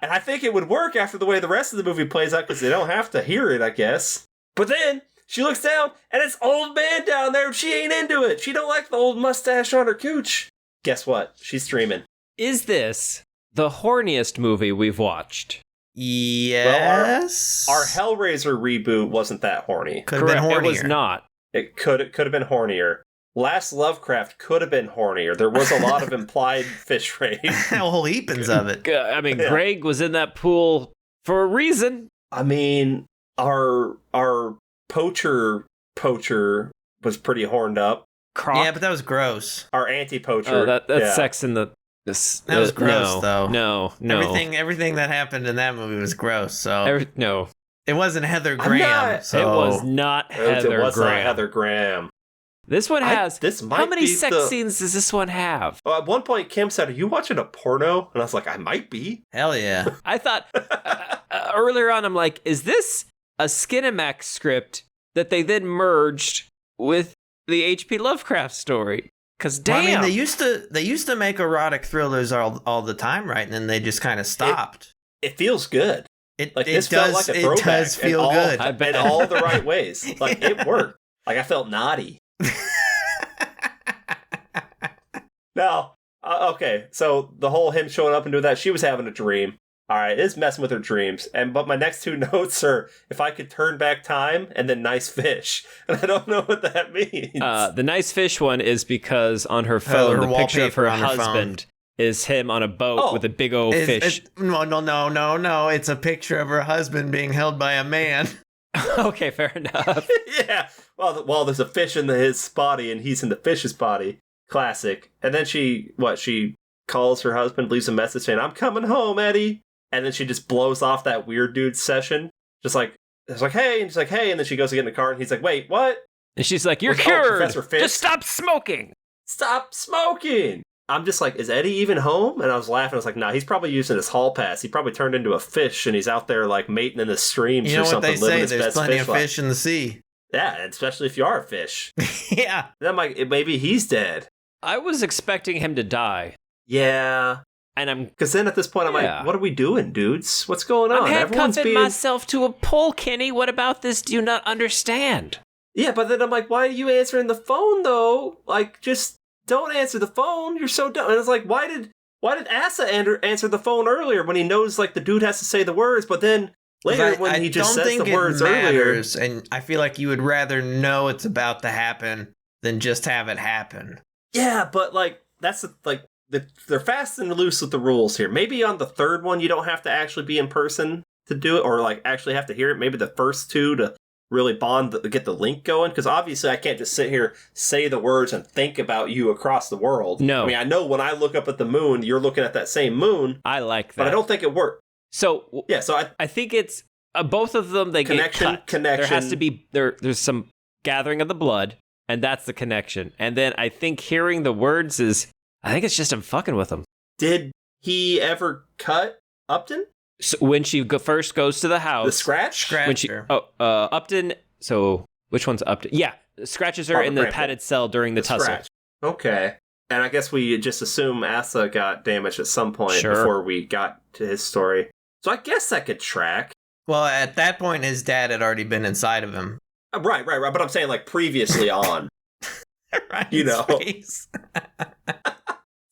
And I think it would work after the way the rest of the movie plays out because they don't have to hear it, I guess. But then she looks down and it's old man down there and she ain't into it. She don't like the old mustache on her cooch. Guess what? She's streaming. Is this the horniest movie we've watched? Yes. Well, our Hellraiser reboot wasn't that horny. Could have been hornier. It was not. It could have been hornier. Last Lovecraft could have been hornier. There was a lot of implied fish rape. A whole heapings of it. I mean, yeah. Greg was in that pool for a reason. I mean, our poacher was pretty horned up. Croc? Yeah, but that was gross. Our anti-poacher. Oh, that's sex in the... That was gross, though. No. Everything that happened in that movie was gross, so... No. It wasn't Heather Graham, so... It was not Heather Graham. It was not Heather Graham. This one has... How many sex the... scenes does this one have? Well, at one point, Kim said, "Are you watching a porno?" And I was like, "I might be." Hell yeah. I thought... earlier on, I'm like, is this a Skinamax script that they then merged with the H.P. Lovecraft story? Because damn, well, I mean, they used to make erotic thrillers all the time, right? And then they just kind of stopped. It feels good. This felt like a throwback. It does feel good. I bet in all the right ways. Like it worked. Like I felt naughty. Now, okay, so the whole him showing up and doing that, she was having a dream. All right, it's messing with her dreams. But my next two notes are, if I could turn back time, and then nice fish. And I don't know what that means. The nice fish one is because on her phone, the picture of her husband is him on a boat with a big old fish. No. It's a picture of her husband being held by a man. Okay, fair enough. Yeah. Well, there's a fish in his body, and he's in the fish's body. Classic. And then she calls her husband, leaves a message saying, "I'm coming home, Eddie." And then she just blows off that weird dude session. Just like, it's like, "Hey," and she's like, "Hey," and then she goes to get in the car, and he's like, "Wait, what?" And she's like, "You're cured. Professor Fish. Just stop smoking. Stop smoking." I'm just like, is Eddie even home? And I was laughing. I was like, nah, he's probably using his hall pass. He probably turned into a fish, and he's out there like mating in the streams or something. You know what they say? There's plenty of fish in the sea. Yeah, especially if you are a fish. Yeah. And I'm like, maybe he's dead. I was expecting him to die. Yeah. And because then at this point, I'm like, what are we doing, dudes? What's going on? I'm handcuffing myself to a pole, Kenny. What about this? Do you not understand? Yeah, but then I'm like, why are you answering the phone, though? Like, just don't answer the phone. You're so dumb. And it's like, why did Asa answer the phone earlier when he knows, like, the dude has to say the words, but then later when he just says the words earlier. And I feel like you would rather know it's about to happen than just have it happen. Yeah, but, like, they're fast and loose with the rules here. Maybe on the third one, you don't have to actually be in person to do it, or, like, actually have to hear it. Maybe the first two to really get the link going, because obviously I can't just sit here, say the words, and think about you across the world. No. I mean, I know when I look up at the moon, you're looking at that same moon. I like that. But I don't think it worked. So, yeah, so I think it's, both of them, they get cut. There has to be, there's some gathering of the blood, and that's the connection. And then I think hearing the words I think it's just him fucking with them. Did he ever cut Upton? So when she first goes to the house, the scratch. Upton. So which one's Upton? Yeah, scratches her in the padded cell during the tussle. Scratch. Okay, and I guess we just assume Asa got damaged at some point before we got to his story. So I guess that could track. Well, at that point, his dad had already been inside of him. Right. But I'm saying like previously on. Right. You know.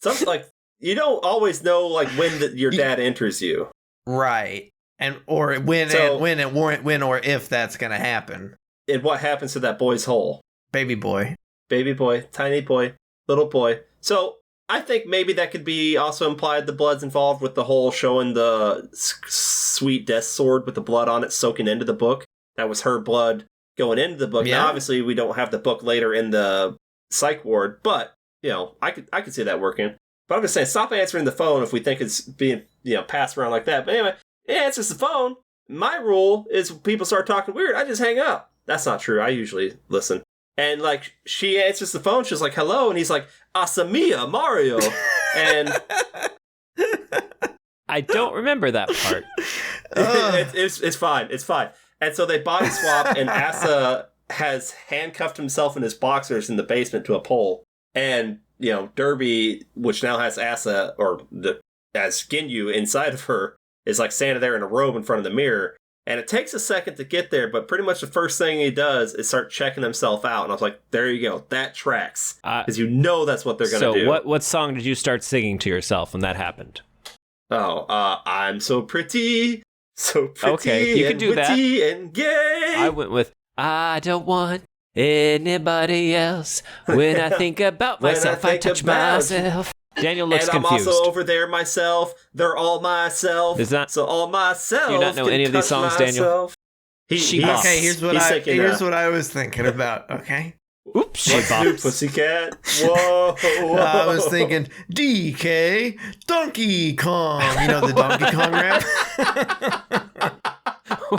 Something like you don't always know like when your dad enters you. Right. And or when or if that's gonna happen. And what happens to that boy's hole? Baby boy, tiny boy, little boy. So I think maybe that could be also implied the blood's involved with the whole showing the sweet death sword with the blood on it soaking into the book. That was her blood going into the book. Yeah. Now obviously we don't have the book later in the psych ward, but you know, I could see that working. But I'm just saying, stop answering the phone if we think it's being, passed around like that. But anyway, he answers the phone. My rule is when people start talking weird, I just hang up. That's not true. I usually listen. And, like, she answers the phone. She's like, hello. And he's like, Asamiya, Mario. And I don't remember that part. It's fine. It's fine. And so they body swap, and Asa has handcuffed himself in his boxers in the basement to a pole. And, Derby, which now has Asa, as Ginyu inside of her, is like standing there in a robe in front of the mirror. And it takes a second to get there, but pretty much the first thing he does is start checking himself out. And I was like, there you go. That tracks. Because that's what they're going to do. So what song did you start singing to yourself when that happened? Oh, I'm so pretty. So pretty. Okay, you can do that. And gay. I went with, I don't want anybody else. When I think about myself, I touch myself. Daniel looks confused. And I'm also over there myself. They're all myself. So all myself. Do you not know any of these songs, Daniel? Okay, here's what I was thinking about. Okay. Oops, What's new, pussycat? Whoa, whoa. I was thinking DK Donkey Kong. You know the Donkey Kong rap?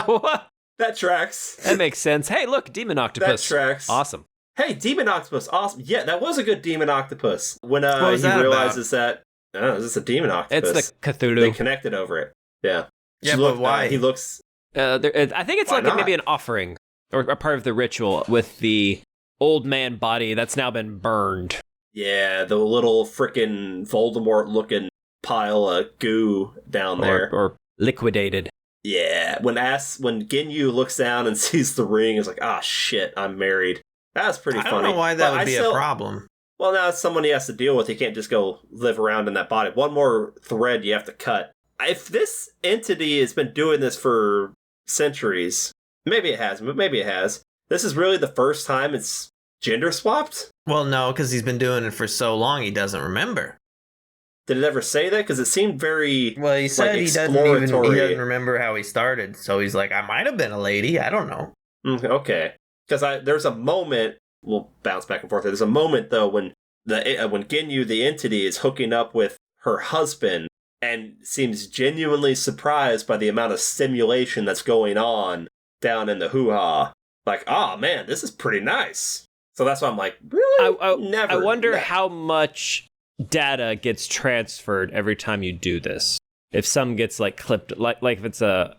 What? That tracks. That makes sense. Hey, look, demon octopus. That tracks. Awesome. Hey, demon octopus. Awesome. Yeah, that was a good demon octopus. When was he that realizes that, oh, this is a demon octopus. It's the Cthulhu. They connected over it. Yeah. Yeah, but why? He looks... I think it's Why like not? maybe an offering or a part of the ritual with the old man body that's now been burned. Yeah, the little frickin' Voldemort-looking pile of goo down there. Or liquidated. Yeah, when Ginyu looks down and sees the ring, it's like, ah, shit, I'm married. That's pretty funny. I don't know why that would be a problem. Well, now it's someone he has to deal with. He can't just go live around in that body. One more thread you have to cut. If this entity has been doing this for centuries, maybe it has, but maybe it has. This is really the first time it's gender swapped? Well, no, because he's been doing it for so long he doesn't remember. Did it ever say that? Because it seemed very Well, he said he doesn't remember how he started. So he's like, I might have been a lady. I don't know. Okay. Because there's a moment, we'll bounce back and forth. There's a moment, though, when when Ginyu, the entity, is hooking up with her husband and seems genuinely surprised by the amount of stimulation that's going on down in the hoo-ha. Like, oh, man, this is pretty nice. So that's why I'm like, really? Never. I wonder how much data gets transferred every time you do this. If some gets like clipped, like if it's a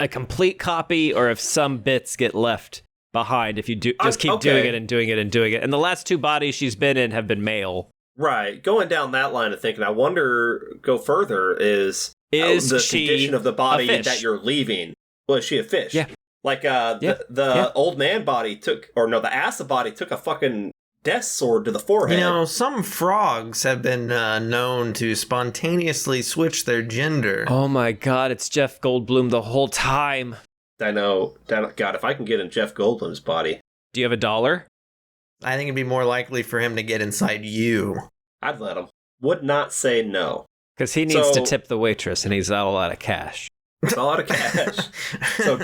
complete copy, or if some bits get left behind if you do just keep doing it and doing it and doing it. And the last two bodies she's been in have been male. Right. Going down that line of thinking, I wonder, go further, is the condition of the body that you're leaving. Well, is she a fish? Yeah. Like the old man body the acid body took a fucking death sword to the forehead. You know, some frogs have been known to spontaneously switch their gender. Oh my god, it's Jeff Goldblum the whole time. I know. God, if I can get in Jeff Goldblum's body. Do you have $1? I think it'd be more likely for him to get inside you. I'd let him. Would not say no. Because he needs to tip the waitress, and he's out a lot of cash. It's a lot of cash. So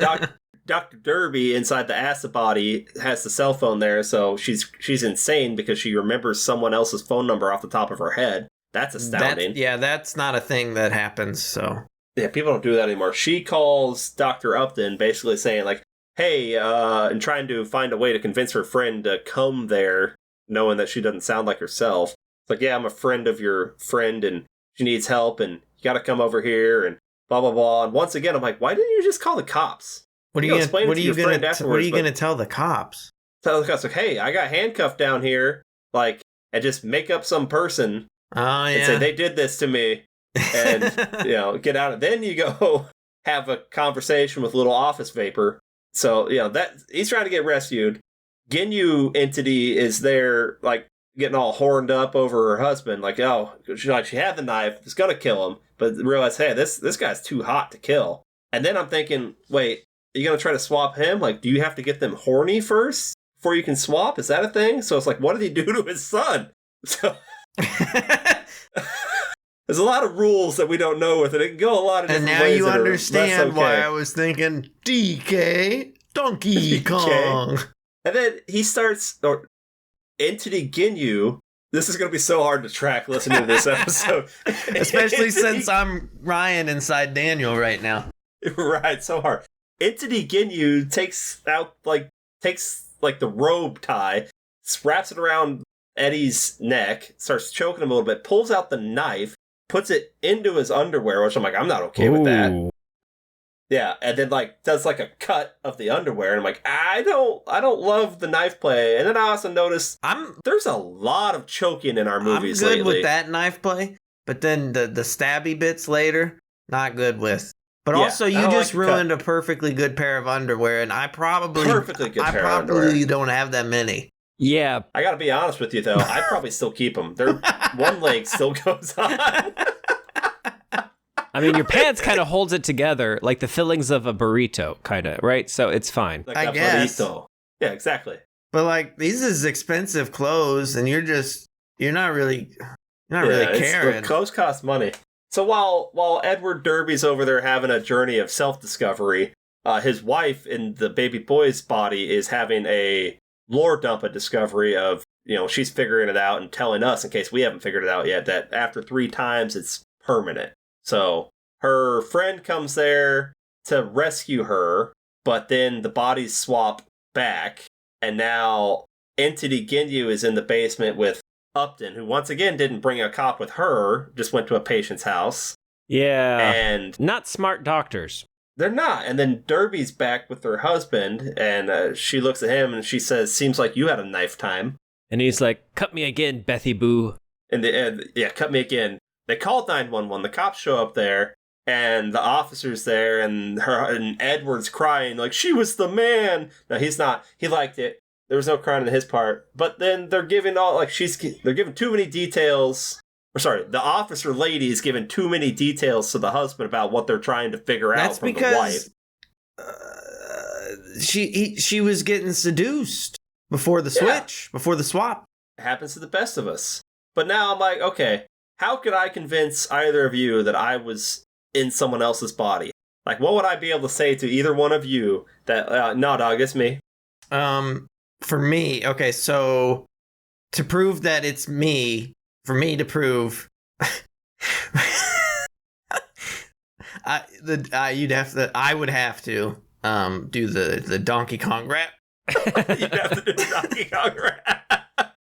Dr. Derby inside the acid body has the cell phone there, so she's insane because she remembers someone else's phone number off the top of her head. That's astounding. That's not a thing that happens, so... Yeah, people don't do that anymore. She calls Dr. Upton basically saying, like, hey, and trying to find a way to convince her friend to come there, knowing that she doesn't sound like herself. It's like, yeah, I'm a friend of your friend, and she needs help, and you gotta come over here, and blah, blah, blah. And once again, I'm like, why didn't you just call the cops? What are you going to tell the cops? Tell the cops, like, hey, I got handcuffed down here, like, and just make up some person and say, they did this to me. And, get out. Then you go have a conversation with little office vapor. So, that he's trying to get rescued. Ginyu entity is there, like, getting all horned up over her husband. Like, she had the knife. It's going to kill him. But realize, hey, this guy's too hot to kill. And then I'm thinking, wait, are you going to try to swap him? Like, do you have to get them horny first before you can swap? Is that a thing? So it's like, what did he do to his son? So... There's a lot of rules that we don't know with it. It can go a lot of different ways. And now you understand why I was thinking DK Donkey Kong. And then he starts, Entity Ginyu. This is going to be so hard to track listening to this episode. Especially since I'm Ryan inside Daniel right now. Right, so hard. Entity Ginyu takes the robe tie, wraps it around Eddie's neck, starts choking him a little bit, pulls out the knife, puts it into his underwear, which I'm like, I'm not okay with that. Yeah, and then does a cut of the underwear, and I'm like, I don't love the knife play. And then I also noticed there's a lot of choking in our movies lately. I'm good with that knife play, but then the stabby bits later, not good with. But also, you just ruined a perfectly good pair of underwear, and I probably don't have that many. Yeah. I gotta be honest with you, though. I'd probably still keep them. One leg still goes on. I mean, your pants kind of holds it together, like the fillings of a burrito, kind of, right? So it's fine. I guess. Burrito. Yeah, exactly. But these is expensive clothes, and you're not really caring. The clothes cost money. So while Edward Derby's over there having a journey of self-discovery, his wife in the baby boy's body is having a lore dump a discovery of, she's figuring it out and telling us, in case we haven't figured it out yet, that after 3 times it's permanent. So her friend comes there to rescue her, but then the bodies swap back, and now Entity Ginyu is in the basement with Upton, who once again didn't bring a cop with her, just went to a patient's house. Yeah. And not smart doctors. They're not. And then Derby's back with her husband, and she looks at him and she says, "Seems like you had a knife time." And he's like, "Cut me again, Bethy Boo." And cut me again. They called 911. The cops show up there, and the officer's there, and Edward's crying like, "She was the man." No, he's not. He liked it. There was no crying on his part. But then they're giving they're giving too many details. Or sorry, the officer lady is giving too many details to the husband about what they're trying to figure out from the wife. She was getting seduced before the switch, before the swap. It happens to the best of us. But now I'm like, okay, how could I convince either of you that I was in someone else's body? Like, what would I be able to say to either one of you that, no, dog, it's me? For me, okay, so to prove that it's me, for me to prove, I would have to do the Donkey Kong rap. You'd have to do the Donkey Kong rap.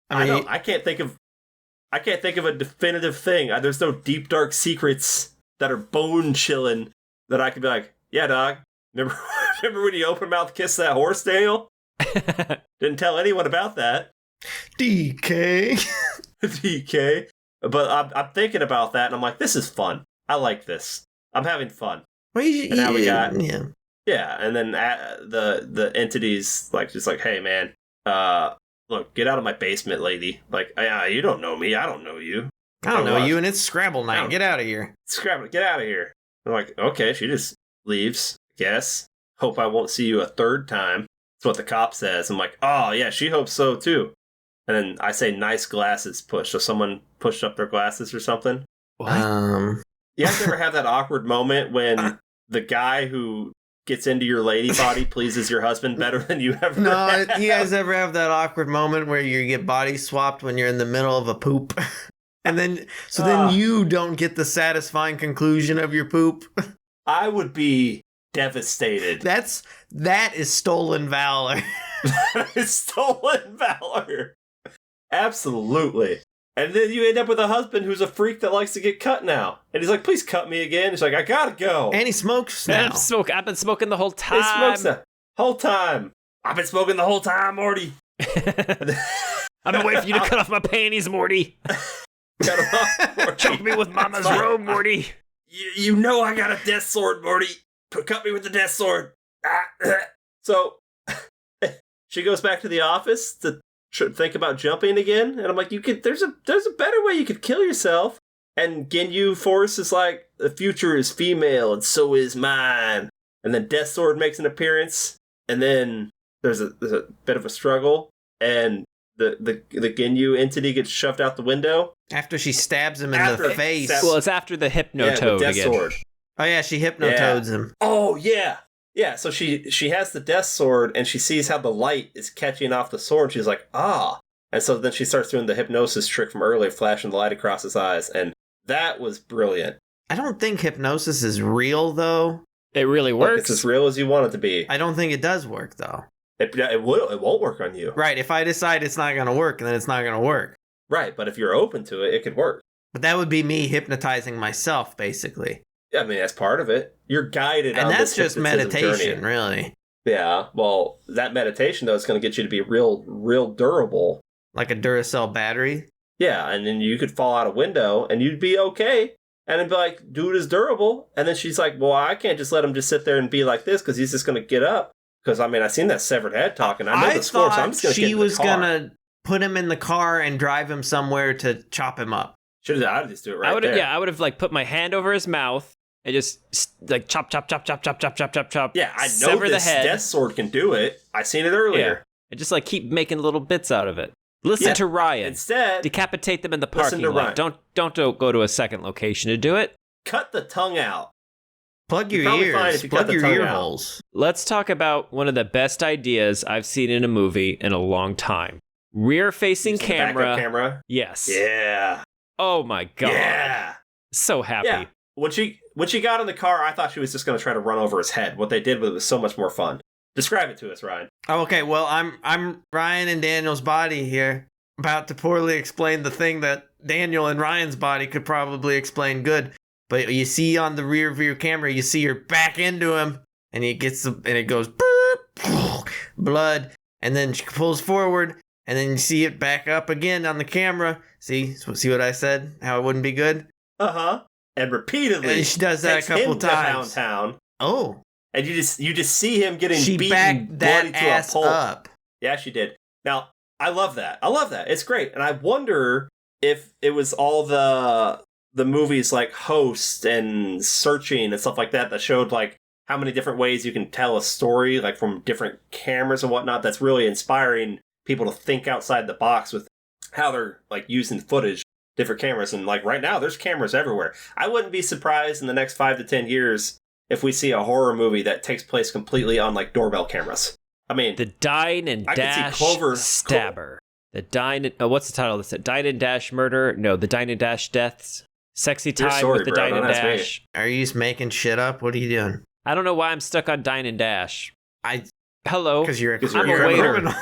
I can't think of a definitive thing. There's no deep dark secrets that are bone chilling that I could be like, yeah, dog. Remember when you open mouth kissed that horse, Daniel? Didn't tell anyone about that. DK. DK. But I'm thinking about that, and I'm like, this is fun. I like this. I'm having fun. Well, and now we got and then the entity's like, just like, hey man, look, get out of my basement, lady. Like, you don't know me. I don't know you. I don't know you, and it's Scrabble night. Get out of here. Scrabble, get out of here. I'm like, okay, she just leaves. Guess. Hope I won't see you a third time. That's what the cop says. I'm like, oh yeah, she hopes so too. And then I say, nice glasses push. So someone pushed up their glasses or something. What? You guys ever have that awkward moment when the guy who gets into your lady body pleases your husband better than you ever have? No, you guys ever have that awkward moment where you get body swapped when you're in the middle of a poop? And then you don't get the satisfying conclusion of your poop? I would be devastated. That is stolen valor. That is stolen valor. Absolutely. And then you end up with a husband who's a freak that likes to get cut now. And he's like, please cut me again. He's like, I gotta go. And he smokes now. I've been smoking the whole time. He smokes the whole time. I've been smoking the whole time, Morty. I've been waiting for you to cut off my panties, Morty. Cut them off, Morty. Choke me with Mama's robe, Morty. You know I got a death sword, Morty. Cut me with the death sword. So she goes back to the office to think about jumping again, and I'm like, there's a better way you could kill yourself. And Ginyu Force is like, the future is female and so is mine. And then Death Sword makes an appearance, and then there's a bit of a struggle, and the Ginyu entity gets shoved out the window after she stabs him in the face. Well, it's after the Hypnotoad Death again. Sword. Oh yeah, she hypnotoads him. Oh yeah. Yeah, so she has the Death Sword, and she sees how the light is catching off the sword, and she's like, ah. And so then she starts doing the hypnosis trick from earlier, flashing the light across his eyes, and that was brilliant. I don't think hypnosis is real, though. It really works. It's as real as you want it to be. I don't think it does work, though. It won't work on you. Right, if I decide it's not going to work, then it's not going to work. Right, but if you're open to it, it could work. But that would be me hypnotizing myself, basically. Yeah, I mean, that's part of it. You're guided on And this that's just meditation, journey. Really. Yeah, well, that meditation, though, is going to get you to be real durable. Like a Duracell battery? Yeah, and then you could fall out a window, and you'd be okay. And it'd be like, dude is durable. And then she's like, well, I can't just let him just sit there and be like this, because he's just going to get up. Because, I mean, I've seen that severed head talking. I know the score, so I'm just going to get in the car. She was going to put him in the car and drive him somewhere to chop him up. I'd just do it right there. Yeah, I would have, like, put my hand over his mouth and just, like, chop. Yeah, I know this Death Sword can do it. I seen it earlier. Yeah. And just, like, keep making little bits out of it. Listen to Ryan. Instead, decapitate them in the parking lot. Don't go to a second location to do it. Cut the tongue out. Plug your probably fine ears. if you cut Plug the your tongue ear out. holes. Let's talk about one of the best ideas I've seen in a movie in a long time. Rear-facing Use the backup camera. camera. Yes. Yeah. Oh my god. Yeah. So happy. Yeah. When she got in the car, I thought she was just going to try to run over his head. What they did was so much more fun. Describe it to us, Ryan. Okay, well, I'm Ryan and Daniel's body here, about to poorly explain the thing that Daniel and Ryan's body could probably explain good. But you see on the rear view camera, you see her back into him, and he gets and it goes blood, and then she pulls forward, and then you see it back up again on the camera. See what I said? How it wouldn't be good? Uh-huh. And repeatedly, And she does that a takes couple him to times. downtown, Oh, and you just see him getting she beaten backed bloody that to a ass pulp. up. Yeah, she did. Now, I love that. It's great. And I wonder if it was all the movies like Host and Searching and stuff like that showed like how many different ways you can tell a story, like from different cameras and whatnot. That's really inspiring people to think outside the box with how they're like using footage, different cameras. And like right now, there's cameras everywhere. I wouldn't be surprised in the next 5 to 10 years if we see a horror movie that takes place completely on like doorbell cameras. I mean, The Dine and I could see Dash Clover- Stabber. The Dine and... what's the title of this? Dine and Dash Murder? No, The Dine and Dash Deaths. Sexy Your Time story, with the bro. Dine and Don't ask me. Dash. Are you just making shit up? What are you doing? I don't know why I'm stuck on Dine and Dash. I Hello. because you're Because I'm you're a a waiter. criminal.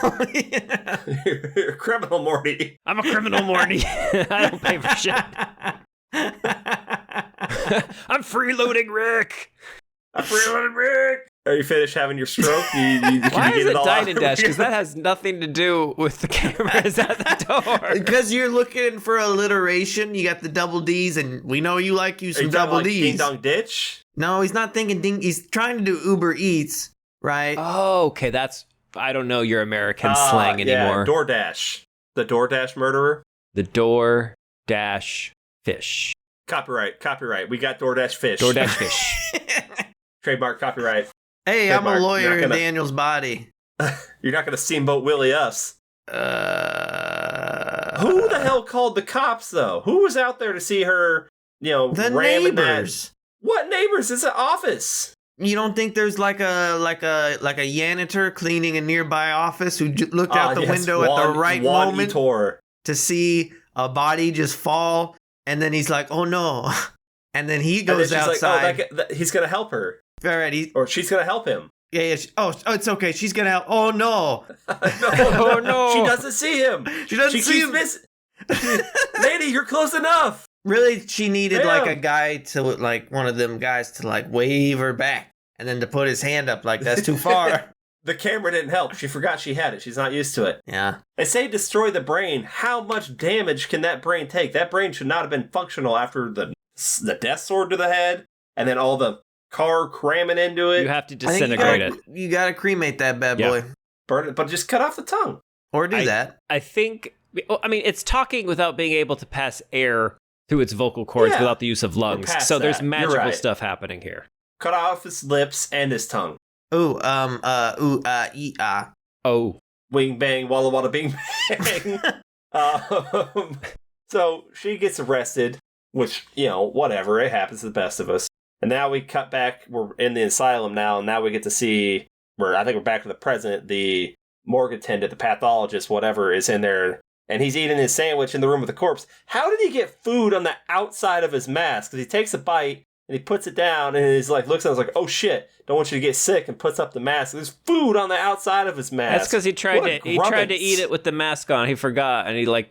You're a criminal, Morty. I'm a criminal, Morty. I don't pay for shit. I'm freeloading, Rick. I'm freeloading, Rick. Are you finished having your stroke? Can Why you is get it all Dine out? and Dash? Because that has nothing to do with the cameras at the door. Because you're looking for alliteration. You got the double D's, and we know you like you Are some you talking double like D's. Ding Dong Ditch? No, he's not thinking ding. He's trying to do Uber Eats, right? Oh, okay. That's... I don't know your American slang anymore. Yeah, DoorDash. The DoorDash murderer. The Door Dash Fish. Copyright. We got DoorDash fish. DoorDash Fish. Trademark copyright. Hey, I'm a Trademark. lawyer You're in not gonna- Daniel's body. You're not going to Steamboat Willie us. Who the hell called the cops, though? Who was out there to see her, The ramming neighbors. that? What neighbors? It's an office. You don't think there's like a janitor cleaning a nearby office who looked out the window at the right moment to see a body just fall, and then he's like, "Oh no!" And then he goes outside. Like, he's going to help her. All right, Or she's going to help him. yeah. Oh, it's okay. She's gonna help. Oh no! Oh, no. She doesn't see him. She doesn't see keeps him. Lady, you're close enough. Really, she needed like Damn. a guy to like one of them guys to like wave her back, and then to put his hand up like that's too far. The camera didn't help. She forgot she had it. She's not used to it. Yeah. They say destroy the brain. How much damage can that brain take? That brain should not have been functional after the death sword to the head, and then all the car cramming into it. You have to I think disintegrate it. you gotta cremate that bad Yeah. boy, Burn it, but just cut off the tongue. or do that. I think... I mean, it's talking without being able to pass air through its vocal cords Yeah. without the use of lungs. past So there's that. You're magical right. stuff happening here. Cut off his lips and his tongue. Oh. Wing bang, walla walla bing bang. So she gets arrested, which, whatever, it happens to the best of us. And now we cut back, we're in the asylum now, and now we get to see, I think we're back to the present, the morgue attendant, the pathologist, whatever, is in there, and he's eating his sandwich in the room with the corpse. How did he get food on the outside of his mask? Because he takes a bite, and he puts it down, and he's like, looks at it, like, oh shit, don't want you to get sick, and puts up the mask. There's food on the outside of his mask. That's because he tried What a to grubbins. eat it with the mask on. He forgot, and he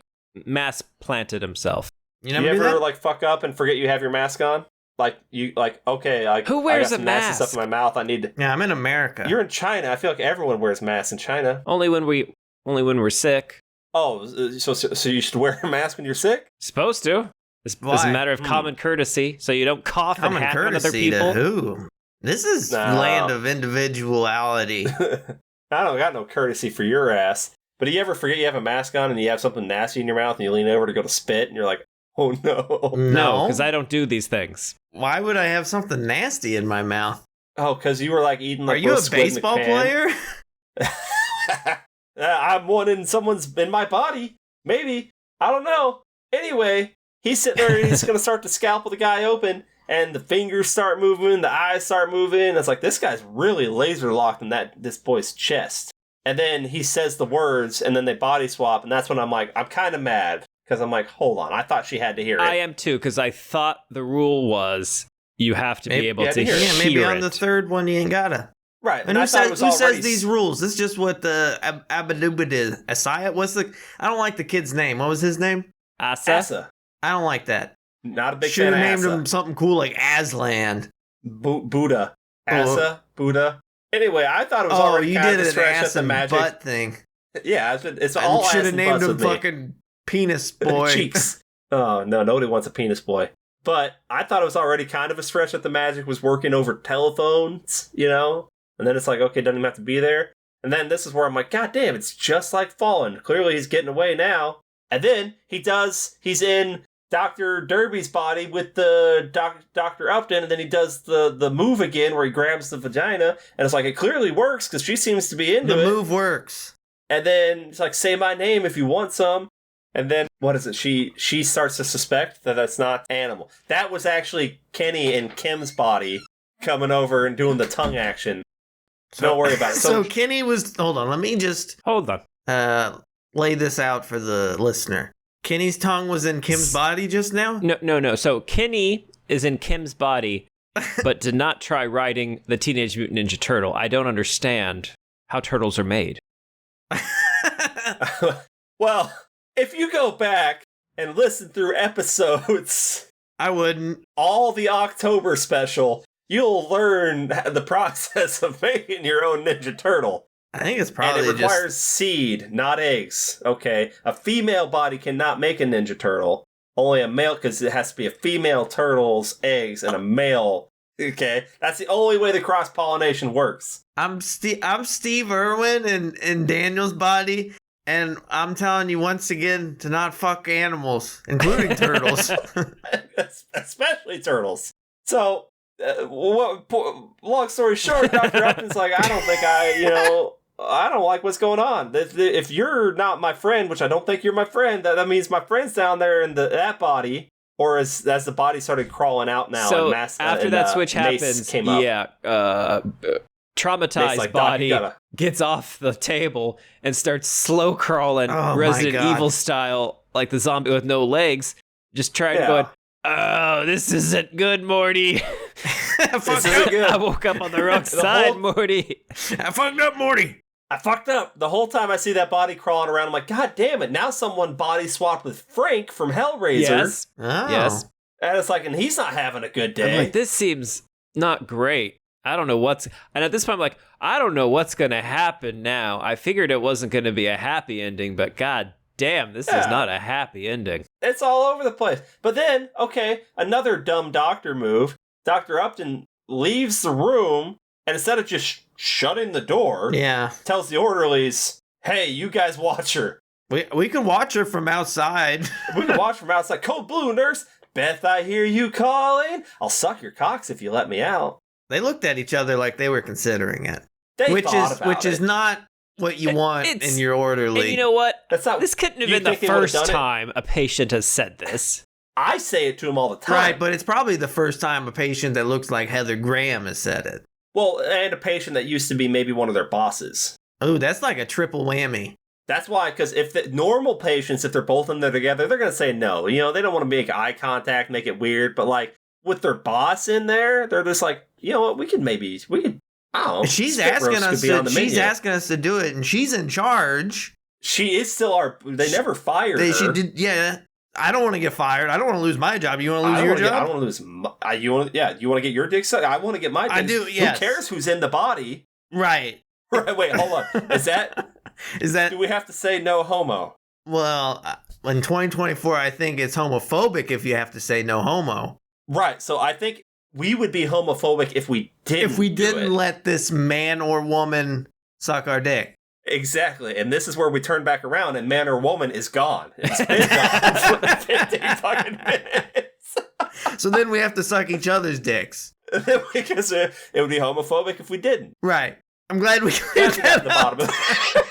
mask planted himself. You You never do ever that? fuck up and forget you have your mask on? Okay, Who wears I got a some nasty mask? stuff in my mouth. I need to. Yeah, I'm in America. You're in China. I feel like everyone wears masks in China. Only when we're sick. Oh, so you should wear a mask when you're sick? Supposed to. It's a Why? matter of common courtesy, so you don't cough and Common hack on other courtesy people. to who? This is No. land of individuality. I don't got no courtesy for your ass. But do you ever forget you have a mask on and you have something nasty in your mouth and you lean over to go to spit and you're like, oh no. No, because I don't do these things. Why would I have something nasty in my mouth? Oh, because you were eating Are you a little Squid baseball McMahon. player? I'm one in my body. Maybe. I don't know. Anyway, he's sitting there and he's going to start to scalpel the guy open. and the fingers start moving, the eyes start moving. It's like, this guy's really laser locked in this boy's chest. And then he says the words, and then they body swap, and that's when I'm like, I'm kind of mad. Because I'm like, hold on, I thought she had to hear it. I am too, because I thought the rule was you have to be able to hear it. Yeah, maybe on the third one you ain't gotta. Right. And who says these rules? This is just what the Abadubad is. Asaya? I don't like the kid's name. What was his name? Asa. I don't like that. Not a big Should fan of have named Asa. him something cool like Aslan. Buddha. Asa? Buddha. Anyway, I thought it was already kind of a stretch at the magic. Butt thing. Yeah, it's all ass should have and named butts him with me. fucking Penis Boy. Cheeks. Oh, no, nobody wants a penis boy. But I thought it was already kind of a stretch that the magic was working over telephones, you know? And then it's like, okay, doesn't even have to be there. And then this is where I'm like, God damn, it's just like Fallen. Clearly he's getting away now. And then he's in Dr. Derby's body with the Dr. Upton, and then he does the move again where he grabs the vagina. And it's like, it clearly works because she seems to be into it. The move works. And then it's like, say my name if you want some. And then, what is it? She starts to suspect that that's not animal. That was actually Kenny in Kim's body coming over and doing the tongue action. Don't worry about it. So Kenny was... Hold on, let me just... Hold on. Lay this out for the listener. Kenny's tongue was in Kim's body just now? No. So Kenny is in Kim's body, but did not try riding the Teenage Mutant Ninja Turtle. I don't understand how turtles are made. Well, if you go back and listen through episodes... I wouldn't. All the October special... You'll learn the process of making your own Ninja Turtle. I think it's probably and it requires seed, not eggs. Okay, a female body cannot make a Ninja Turtle. Only a male, because it has to be a female turtle's eggs and a male. Okay, that's the only way the cross pollination works. I'm Steve Irwin in Daniel's body, and I'm telling you once again to not fuck animals, including turtles, especially turtles. So. Long story short, Dr. Upton's like, I don't think I don't like what's going on. If you're not my friend, which I don't think you're my friend, that means my friend's down there in that body, or as the body started crawling out now. So and after that switch happens, traumatized like, body gets off the table and starts slow crawling Resident Evil style, like the zombie with no legs, just trying to go. Oh, this isn't good, Morty. I woke up on the wrong side, Morty. I fucked up, Morty. I fucked up. The whole time I see that body crawling around, I'm like, God damn it. Now someone body swapped with Frank from Hellraiser. Yes. Oh. Yes. And it's like, and he's not having a good day. I'm like, this seems not great. I don't know and at this point, I'm like, I don't know what's going to happen now. I figured it wasn't going to be a happy ending, but God damn, this is not a happy ending. It's all over the place. But then, okay, another dumb doctor move. Dr. Upton leaves the room, and instead of just shutting the door, tells the orderlies, hey, you guys watch her. We can watch her from outside. We can watch from outside. Code Blue, nurse. Beth, I hear you calling. I'll suck your cocks if you let me out. They looked at each other like they were considering it. Which is not what you want in your orderly. And you know what? That's this couldn't have been the first time a patient has said this. I say it to him all the time. Right, but it's probably the first time a patient that looks like Heather Graham has said it. Well, and a patient that used to be maybe one of their bosses. Oh, that's like a triple whammy. That's why, because if the normal patients, if they're both in there together, they're going to say no. You know, they don't want to make eye contact, make it weird. But like with their boss in there, they're just like, you know what, we could, I don't know. She's asking us to do it, and she's in charge. She is still they never fired her. She did, yeah. I don't want to get fired. I don't want to lose my job. You want to lose your job? I don't want to lose you want to get your dick sucked? I want to get my dick. I do, yes. Who cares who's in the body? Right. Right, wait, hold on. Is that... Do we have to say no homo? Well, in 2024, I think it's homophobic if you have to say no homo. Right, so I think we would be homophobic if we didn't let this man or woman suck our dick. Exactly, and this is where we turn back around and man or woman is gone. It's been gone for 15 fucking minutes. So then we have to suck each other's dicks. Because it would be homophobic if we didn't. Right. I'm glad we cleared that the bottom of it.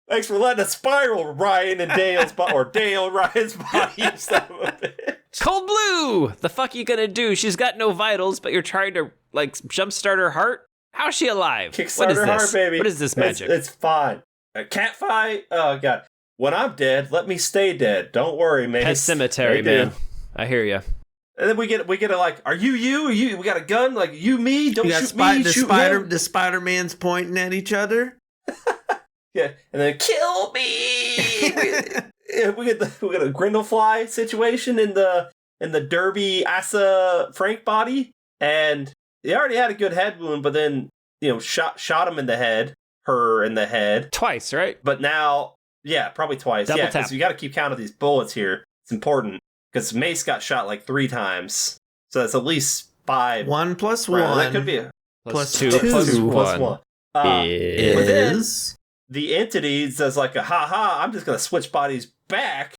Thanks for letting us spiral Ryan and Dale's body, or Dale Ryan's body, you son of a bitch. Cold Blue! The fuck you gonna do? She's got no vitals, but you're trying to, like, jumpstart her heart? How's she alive? Kickstart her heart, baby. What is this magic? It's fine. A cat fight? Oh, God. When I'm dead, let me stay dead. Don't worry, man. Pet cemetery, man. I hear you. And then we get a, like, are you? We got a gun? Like, you, me? Don't shoot me, shoot him. The Spider-Man's pointing at each other. Yeah, and then kill me. we get a Grindelfly situation in the Derby Asa Frank body, and he already had a good head wound, but then shot him in the head, her in the head twice, right? But now, yeah, probably twice. Double yeah, tap. because you got to keep count of these bullets here. It's important because Mace got shot like 3 times, so that's at least 5. 1 plus Right, 1. that could be a Plus two. two. plus 1. Is The entity says like I'm just gonna switch bodies back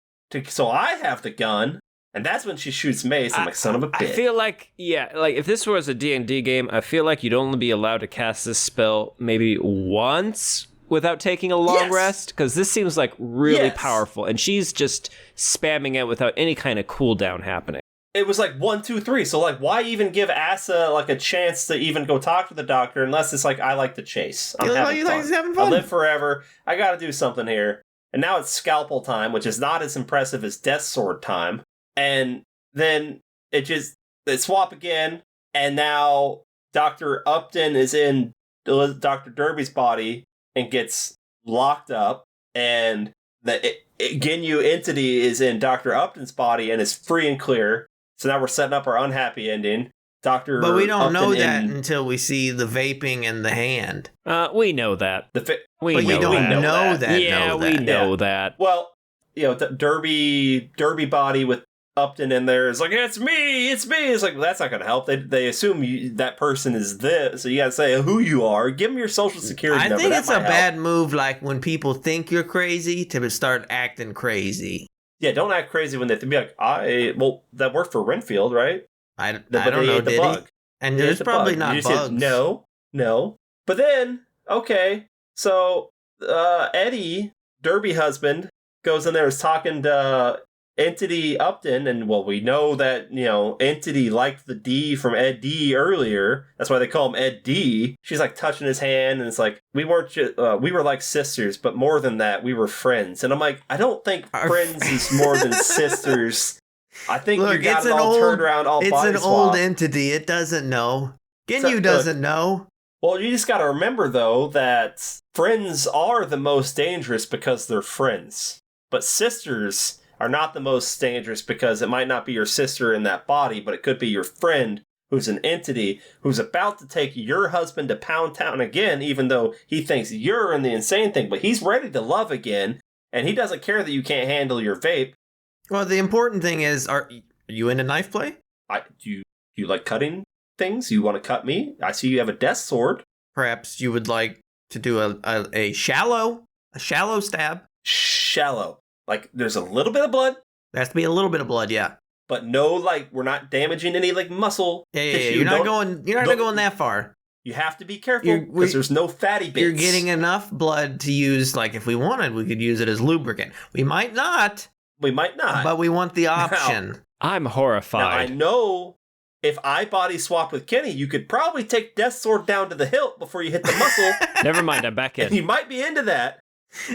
so I have the gun, and that's when she shoots Mace. I'm like, son of a bitch. I feel like, like if this was a D&D game, I feel like you'd only be allowed to cast this spell maybe once without taking a long rest, because this seems like really powerful, and she's just spamming it without any kind of cooldown happening. It was like 1, 2, 3. So like, why even give Asa like a chance to even go talk to the doctor unless it's like, I like the chase. I'm having fun. He's having fun. I live forever. I got to do something here. And now it's scalpel time, which is not as impressive as death sword time. And then they swap again, and now Dr. Upton is in Dr. Derby's body and gets locked up, and the Ginyu entity is in Dr. Upton's body and is free and clear. So now we're setting up our unhappy ending. But we don't know that until we see the vaping in the hand. We know that. We don't know that. Yeah, we know that. Well, Derby body with Upton in there is like, it's me. It's like, well, that's not going to help. They assume that person is this, so you got to say who you are. Give them your social security number. I think it's a bad move, like when people think you're crazy, to start acting crazy. Yeah, don't act crazy when they be like, that worked for Renfield, right? I don't know, did he? And there's probably not bugs. No. But then, okay, so Eddie, Derby husband, goes in there, is talking to Entity Upton, and we know that, Entity liked the D from Ed D earlier. That's why they call him Ed D. She's like touching his hand, and it's like, we were like sisters, but more than that, we were friends. And I'm like, I don't think friends is more than sisters. I think you got it all turned around, all body swap. It's an old entity. It doesn't know. Ginyu doesn't know. Well, you just got to remember, though, that friends are the most dangerous because they're friends. But sisters are not the most dangerous because it might not be your sister in that body, but it could be your friend who's an entity who's about to take your husband to Pound Town again, even though he thinks you're in the insane thing. But he's ready to love again, and he doesn't care that you can't handle your vape. Well, the important thing is, are you into knife play? Do you like cutting things? You want to cut me? I see you have a death sword. Perhaps you would like to do a shallow stab. Shallow. Like, there's a little bit of blood. There has to be a little bit of blood, yeah. But no, like, we're not damaging any, like, muscle. Yeah. You're not going that far. You have to be careful because there's no fatty bits. You're getting enough blood to use, like, if we wanted, we could use it as lubricant. We might not. But we want the option. Now, I'm horrified. Now, I know if I body swap with Kenny, you could probably take Death Sword down to the hilt before you hit the muscle. Never mind, I'm back in. And he might be into that.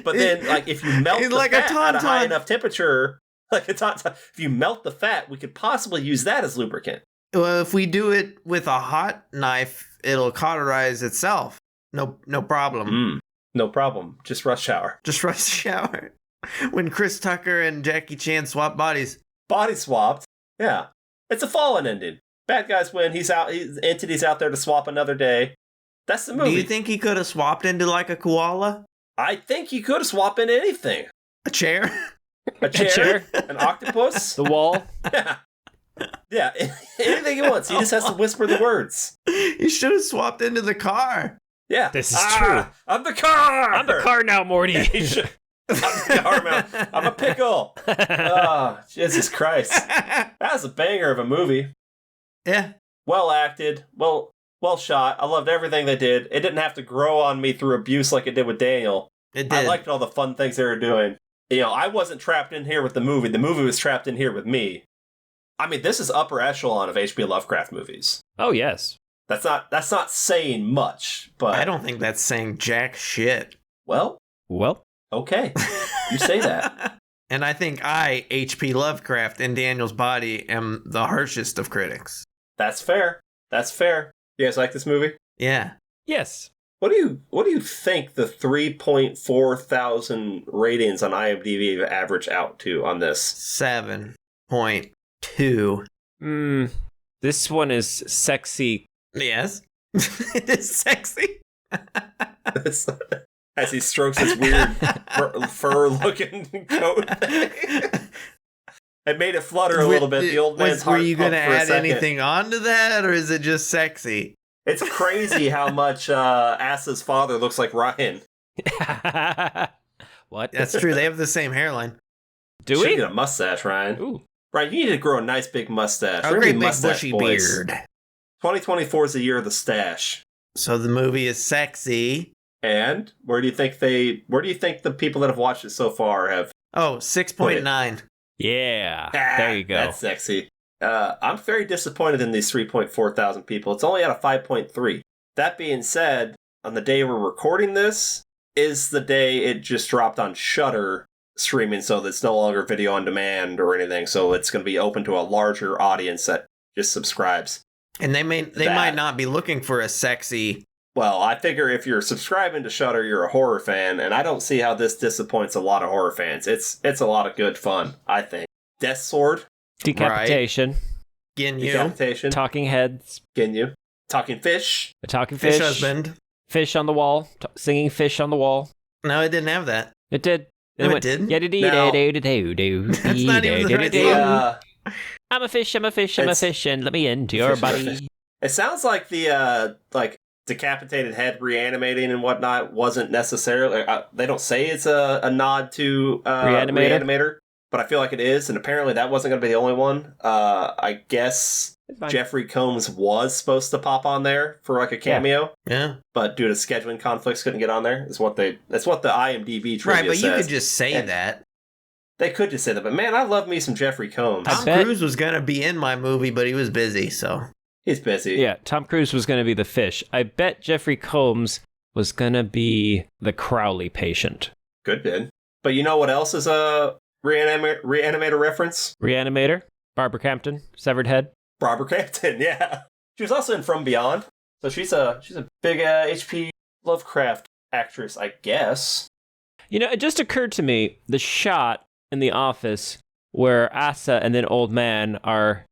But then, like, if you melt the like fat at a high enough temperature, if you melt the fat, we could possibly use that as lubricant. Well, if we do it with a hot knife, it'll cauterize itself. No problem. No problem. Just rush shower. When Chris Tucker and Jackie Chan swap bodies. Body swapped. Yeah. It's a fallen ending. Bad guys win. He's out. Entity's out there to swap another day. That's the movie. Do you think he could have swapped into like a koala? I think he could have swapped into anything. A chair? A chair? An octopus? The wall? Yeah. Anything he wants. He just has to whisper the words. He should have swapped into the car. Yeah. This is true. I'm the car! I'm the car now, Morty. I'm the car now. I'm a pickle. Oh, Jesus Christ. That was a banger of a movie. Yeah. Well acted. Well shot. I loved everything they did. It didn't have to grow on me through abuse like it did with Daniel. It did. I liked all the fun things they were doing. I wasn't trapped in here with the movie. The movie was trapped in here with me. I mean, this is upper echelon of H.P. Lovecraft movies. Oh, yes. That's not saying much, but I don't think that's saying jack shit. Well, okay, you say that. And I think I, H.P. Lovecraft, in Daniel's body, am the harshest of critics. That's fair. You guys like this movie? Yeah. Yes. What do you think the 3.4 thousand ratings on IMDb average out to on this? 7.2. This one is sexy. Yes. It is sexy. As he strokes his weird fur-looking coat thing. It made it flutter a little bit. The old man's heart. Were you going to pumped for a add second. anything onto that, or is it just sexy? It's crazy how much Asa's father looks like Ryan. What? That's true. They have the same hairline. Do Should we? get a mustache, Ryan. Ooh. Ryan, you need to grow a nice big mustache. A We're gonna great be big mustache bushy boys. beard. 2024 is the year of the stash. So the movie is sexy. And where do you think the people that have watched it so far have? Oh, 6.9. Yeah. There you go. That's sexy. I'm very disappointed in these 3.4 thousand people. It's only at a 5.3. That being said, on the day we're recording this is the day it just dropped on Shudder streaming, so it's no longer video on demand or anything. So it's going to be open to a larger audience that just subscribes. And they might not be looking for a sexy. Well, I figure if you're subscribing to Shudder, you're a horror fan, and I don't see how this disappoints a lot of horror fans. It's a lot of good fun, I think. Death Sword, Decapitation. Ginyu. Decapitation, Talking heads. Ginyu, Talking Fish, A talking Fish fish. husband. Fish on the wall. Singing fish on the wall. No, it didn't have that. It did. No, it didn't. Now- That's not even the right song. I'm a fish, I'm a fish, I'm a fish, and let me into your body. It sounds like the decapitated head reanimating and whatnot wasn't necessarily. They don't say it's a nod to Reanimator, but I feel like it is, and apparently that wasn't going to be the only one. I guess Jeffrey Combs was supposed to pop on there for like a cameo, Yeah. but due to scheduling conflicts, couldn't get on there. That's what the IMDb trivia Right, but says. you could just say And that. They could just say that, but man, I love me some Jeffrey Combs. I Tom bet- Cruise was going to be in my movie, but he was busy, so. He's busy. Yeah, Tom Cruise was going to be the fish. I bet Jeffrey Combs was going to be the Crowley patient. Good bid. But you know what else is a reanimator reference? Reanimator, Barbara Crampton, severed head. Barbara Crampton, yeah. She was also in From Beyond. So she's a big H.P. Lovecraft actress, I guess. You know, it just occurred to me, the shot in the office where Asa and then Old Man are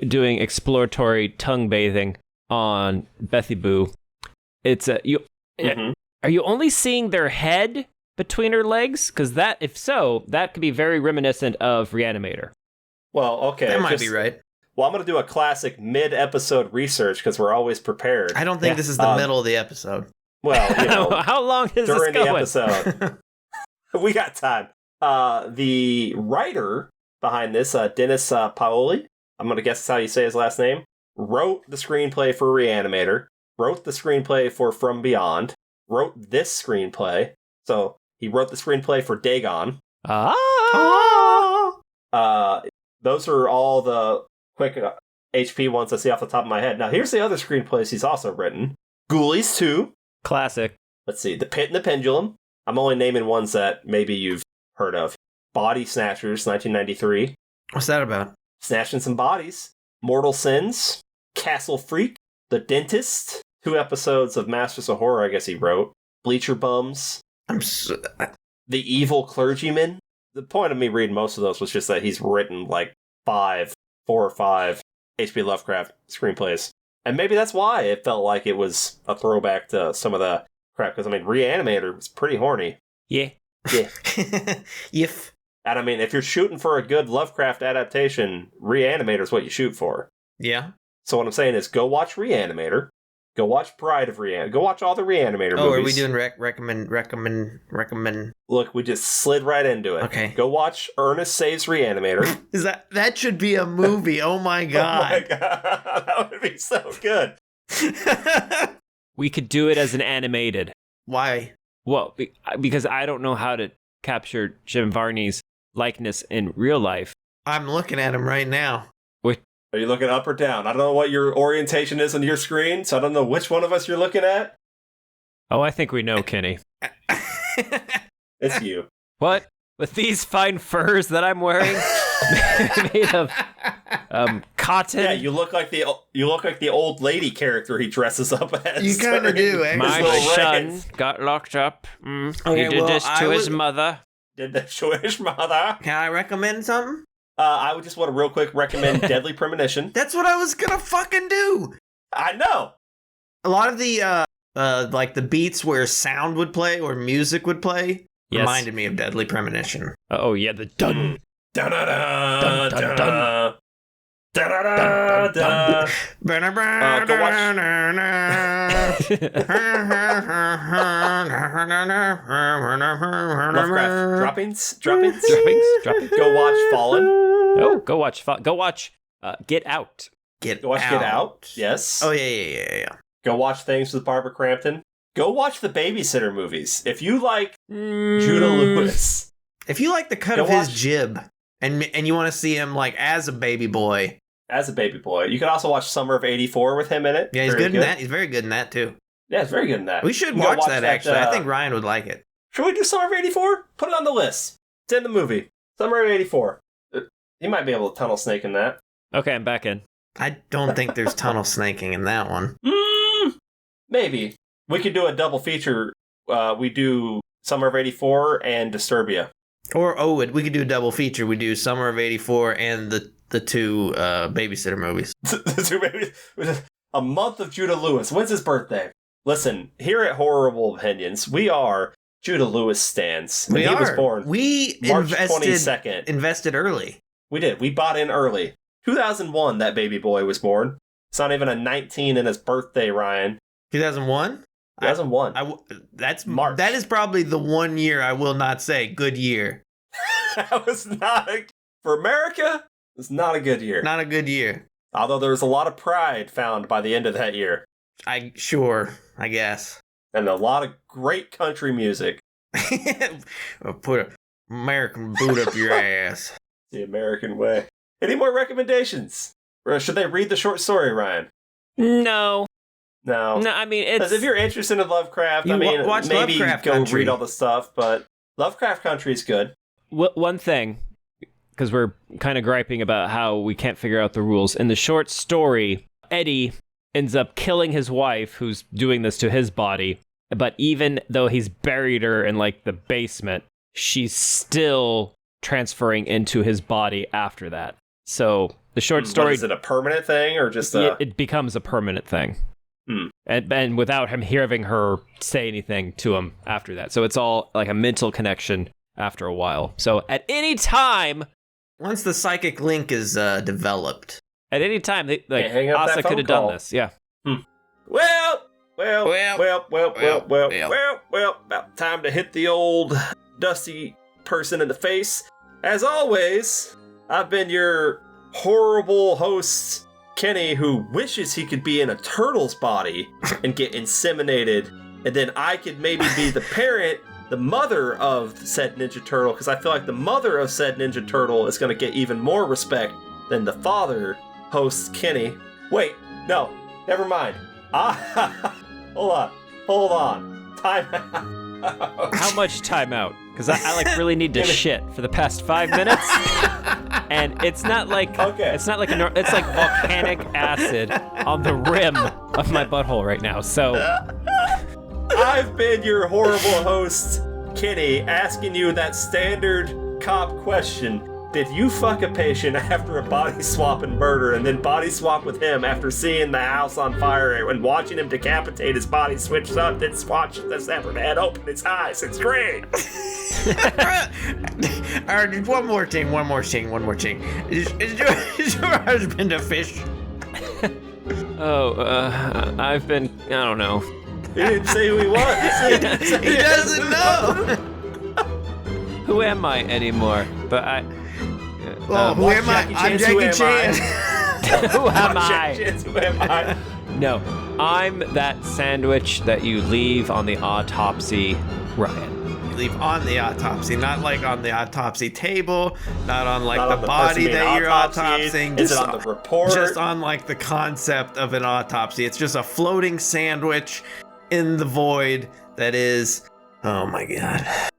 doing exploratory tongue bathing on Bethy Boo. It's are you only seeing their head between her legs? Because that, if so, that could be very reminiscent of Reanimator. Well, okay. That might be right. Well, I'm going to do a classic mid-episode research because we're always prepared. I don't think this is the middle of the episode. Well, you know, How long is during this the going? episode. We got time. The writer behind this, Dennis Paoli, I'm going to guess that's how you say his last name, wrote the screenplay for Reanimator, wrote the screenplay for From Beyond, wrote this screenplay. So he wrote the screenplay for Dagon. Those are all the quick HP ones I see off the top of my head. Now, here's the other screenplays he's also written. Ghoulies 2. Classic. Let's see. The Pit and the Pendulum. I'm only naming ones that maybe you've heard of. Body Snatchers, 1993. What's that about? Snatching Some Bodies. Mortal Sins. Castle Freak. The Dentist. 2 episodes of Masters of Horror, I guess he wrote. Bleacher Bums. The Evil Clergyman. The point of me reading most of those was just that he's written like 4 or 5 H.P. Lovecraft screenplays. And maybe that's why it felt like it was a throwback to some of the crap. Because, I mean, Reanimator was pretty horny. Yeah. Yeah. If. And, I mean, if you're shooting for a good Lovecraft adaptation, Reanimator is what you shoot for. Yeah. So what I'm saying is go watch Reanimator. Go watch Bride of Reanimator. Go watch all the Reanimator movies. Oh, are we doing recommend? Look, we just slid right into it. Okay. Go watch Ernest Saves Reanimator. Is that should be a movie? Oh my god! Oh my god, that would be so good. We could do it as an animated. Why? Well, because I don't know how to capture Jim Varney's likeness in real life. I'm looking at him right now. Which Are you looking up or down? I don't know what your orientation is on your screen, so I don't know which one of us you're looking at. Oh, I think we know, Kenny. It's you. What? With these fine furs that I'm wearing, made of cotton. Yeah, you look like the old lady character he dresses up as. You kind of do, eh? My son got locked up. Okay, he did this to his mother. Did this to his mother. Can I recommend something? I would just want to real quick recommend Deadly Premonition. That's what I was gonna fucking do. I know. A lot of the like the beats where sound would play or music would play reminded me of Deadly Premonition. Oh yeah, the dun Dun dun dun dun dun. Go watch. Lovecraft droppings. droppings. Go watch Fallen. Oh, go watch. Get Out. Go watch Get Out. Yes. Oh yeah. Go watch Things with Barbara Crampton. Go watch the Babysitter movies. If you like Judah Lewis. If you like the cut of his jib and you want to see him like as a baby boy. As a baby boy. You can also watch Summer of '84 with him in it. Yeah, he's good in that. He's very good in that too. Yeah, he's very good in that. We should watch that actually. I think Ryan would like it. Should we do Summer of '84? Put it on the list. It's in the movie. Summer of '84. You might be able to tunnel snake in that. Okay, I'm back in. I don't think there's tunnel snaking in that one. Maybe. We could do a double feature. We do Summer of '84 and Disturbia. Or we could do a double feature. We do Summer of '84 and the two babysitter movies. The two babies. A month of Judah Lewis. When's his birthday? Listen, here at Horrorble Opinions, we are Judah Lewis stans. He was born March 22nd. Invested early. We did. We bought in early. 2001, that baby boy was born. It's not even a 19 in his birthday, Ryan. 2001? 2001. That's March. That is probably the one year I will not say good year. That was not for America. It was not a good year. Not a good year. Although there was a lot of pride found by the end of that year. I guess. And a lot of great country music. Put an American boot up your ass. The American way. Any more recommendations? Or should they read the short story, Ryan? No, I mean, it's... Because if you're interested in Lovecraft, watch maybe Lovecraft go Country. read all the stuff, but Lovecraft Country is good. One thing, because we're kind of griping about how we can't figure out the rules. In the short story, Eddie ends up killing his wife, who's doing this to his body, but even though he's buried her in, like, the basement, she's still transferring into his body after that. So the short story... Is it a permanent thing, or just it becomes a permanent thing. And without him hearing her say anything to him after that. So it's all like a mental connection after a while. So at any time... Once the psychic link is developed. At any time, hang up that Asa phone could have done call. this. Yeah. Well, about time to hit the old dusty person in the face. As always, I've been your horrible host, Kenny, who wishes he could be in a turtle's body and get inseminated, and then I could maybe be the parent, the mother of said Ninja Turtle, because I feel like the mother of said Ninja Turtle is going to get even more respect than the father, host Kenny. Wait, no, never mind. Hold on. Time out. How much time out? Because I like really need to shit for the past 5 minutes, and it's not like it's not like it's like volcanic acid on the rim of my butthole right now. So I've been your horrible host, Kenny, asking you that standard cop question. Did you fuck a patient after a body swap and murder, and then body swap with him after seeing the house on fire and watching him decapitate his body, switch up, then watch the severed head open its eyes? It's great. All right, one more thing. Is your husband a fish? I've been, I don't know. He didn't say who he was. He doesn't know. Who am I anymore? But Well, who am I? I'm Jackie Chan. Who am I? Who am I? No, I'm that sandwich that you leave on the autopsy, Ryan. you leave on the autopsy, not like on the autopsy table, not on like Not the on the body person being that you're autopsied. autopsying. Is it on the report? Just on like the concept of an autopsy. It's just a floating sandwich in the void that is, oh my god.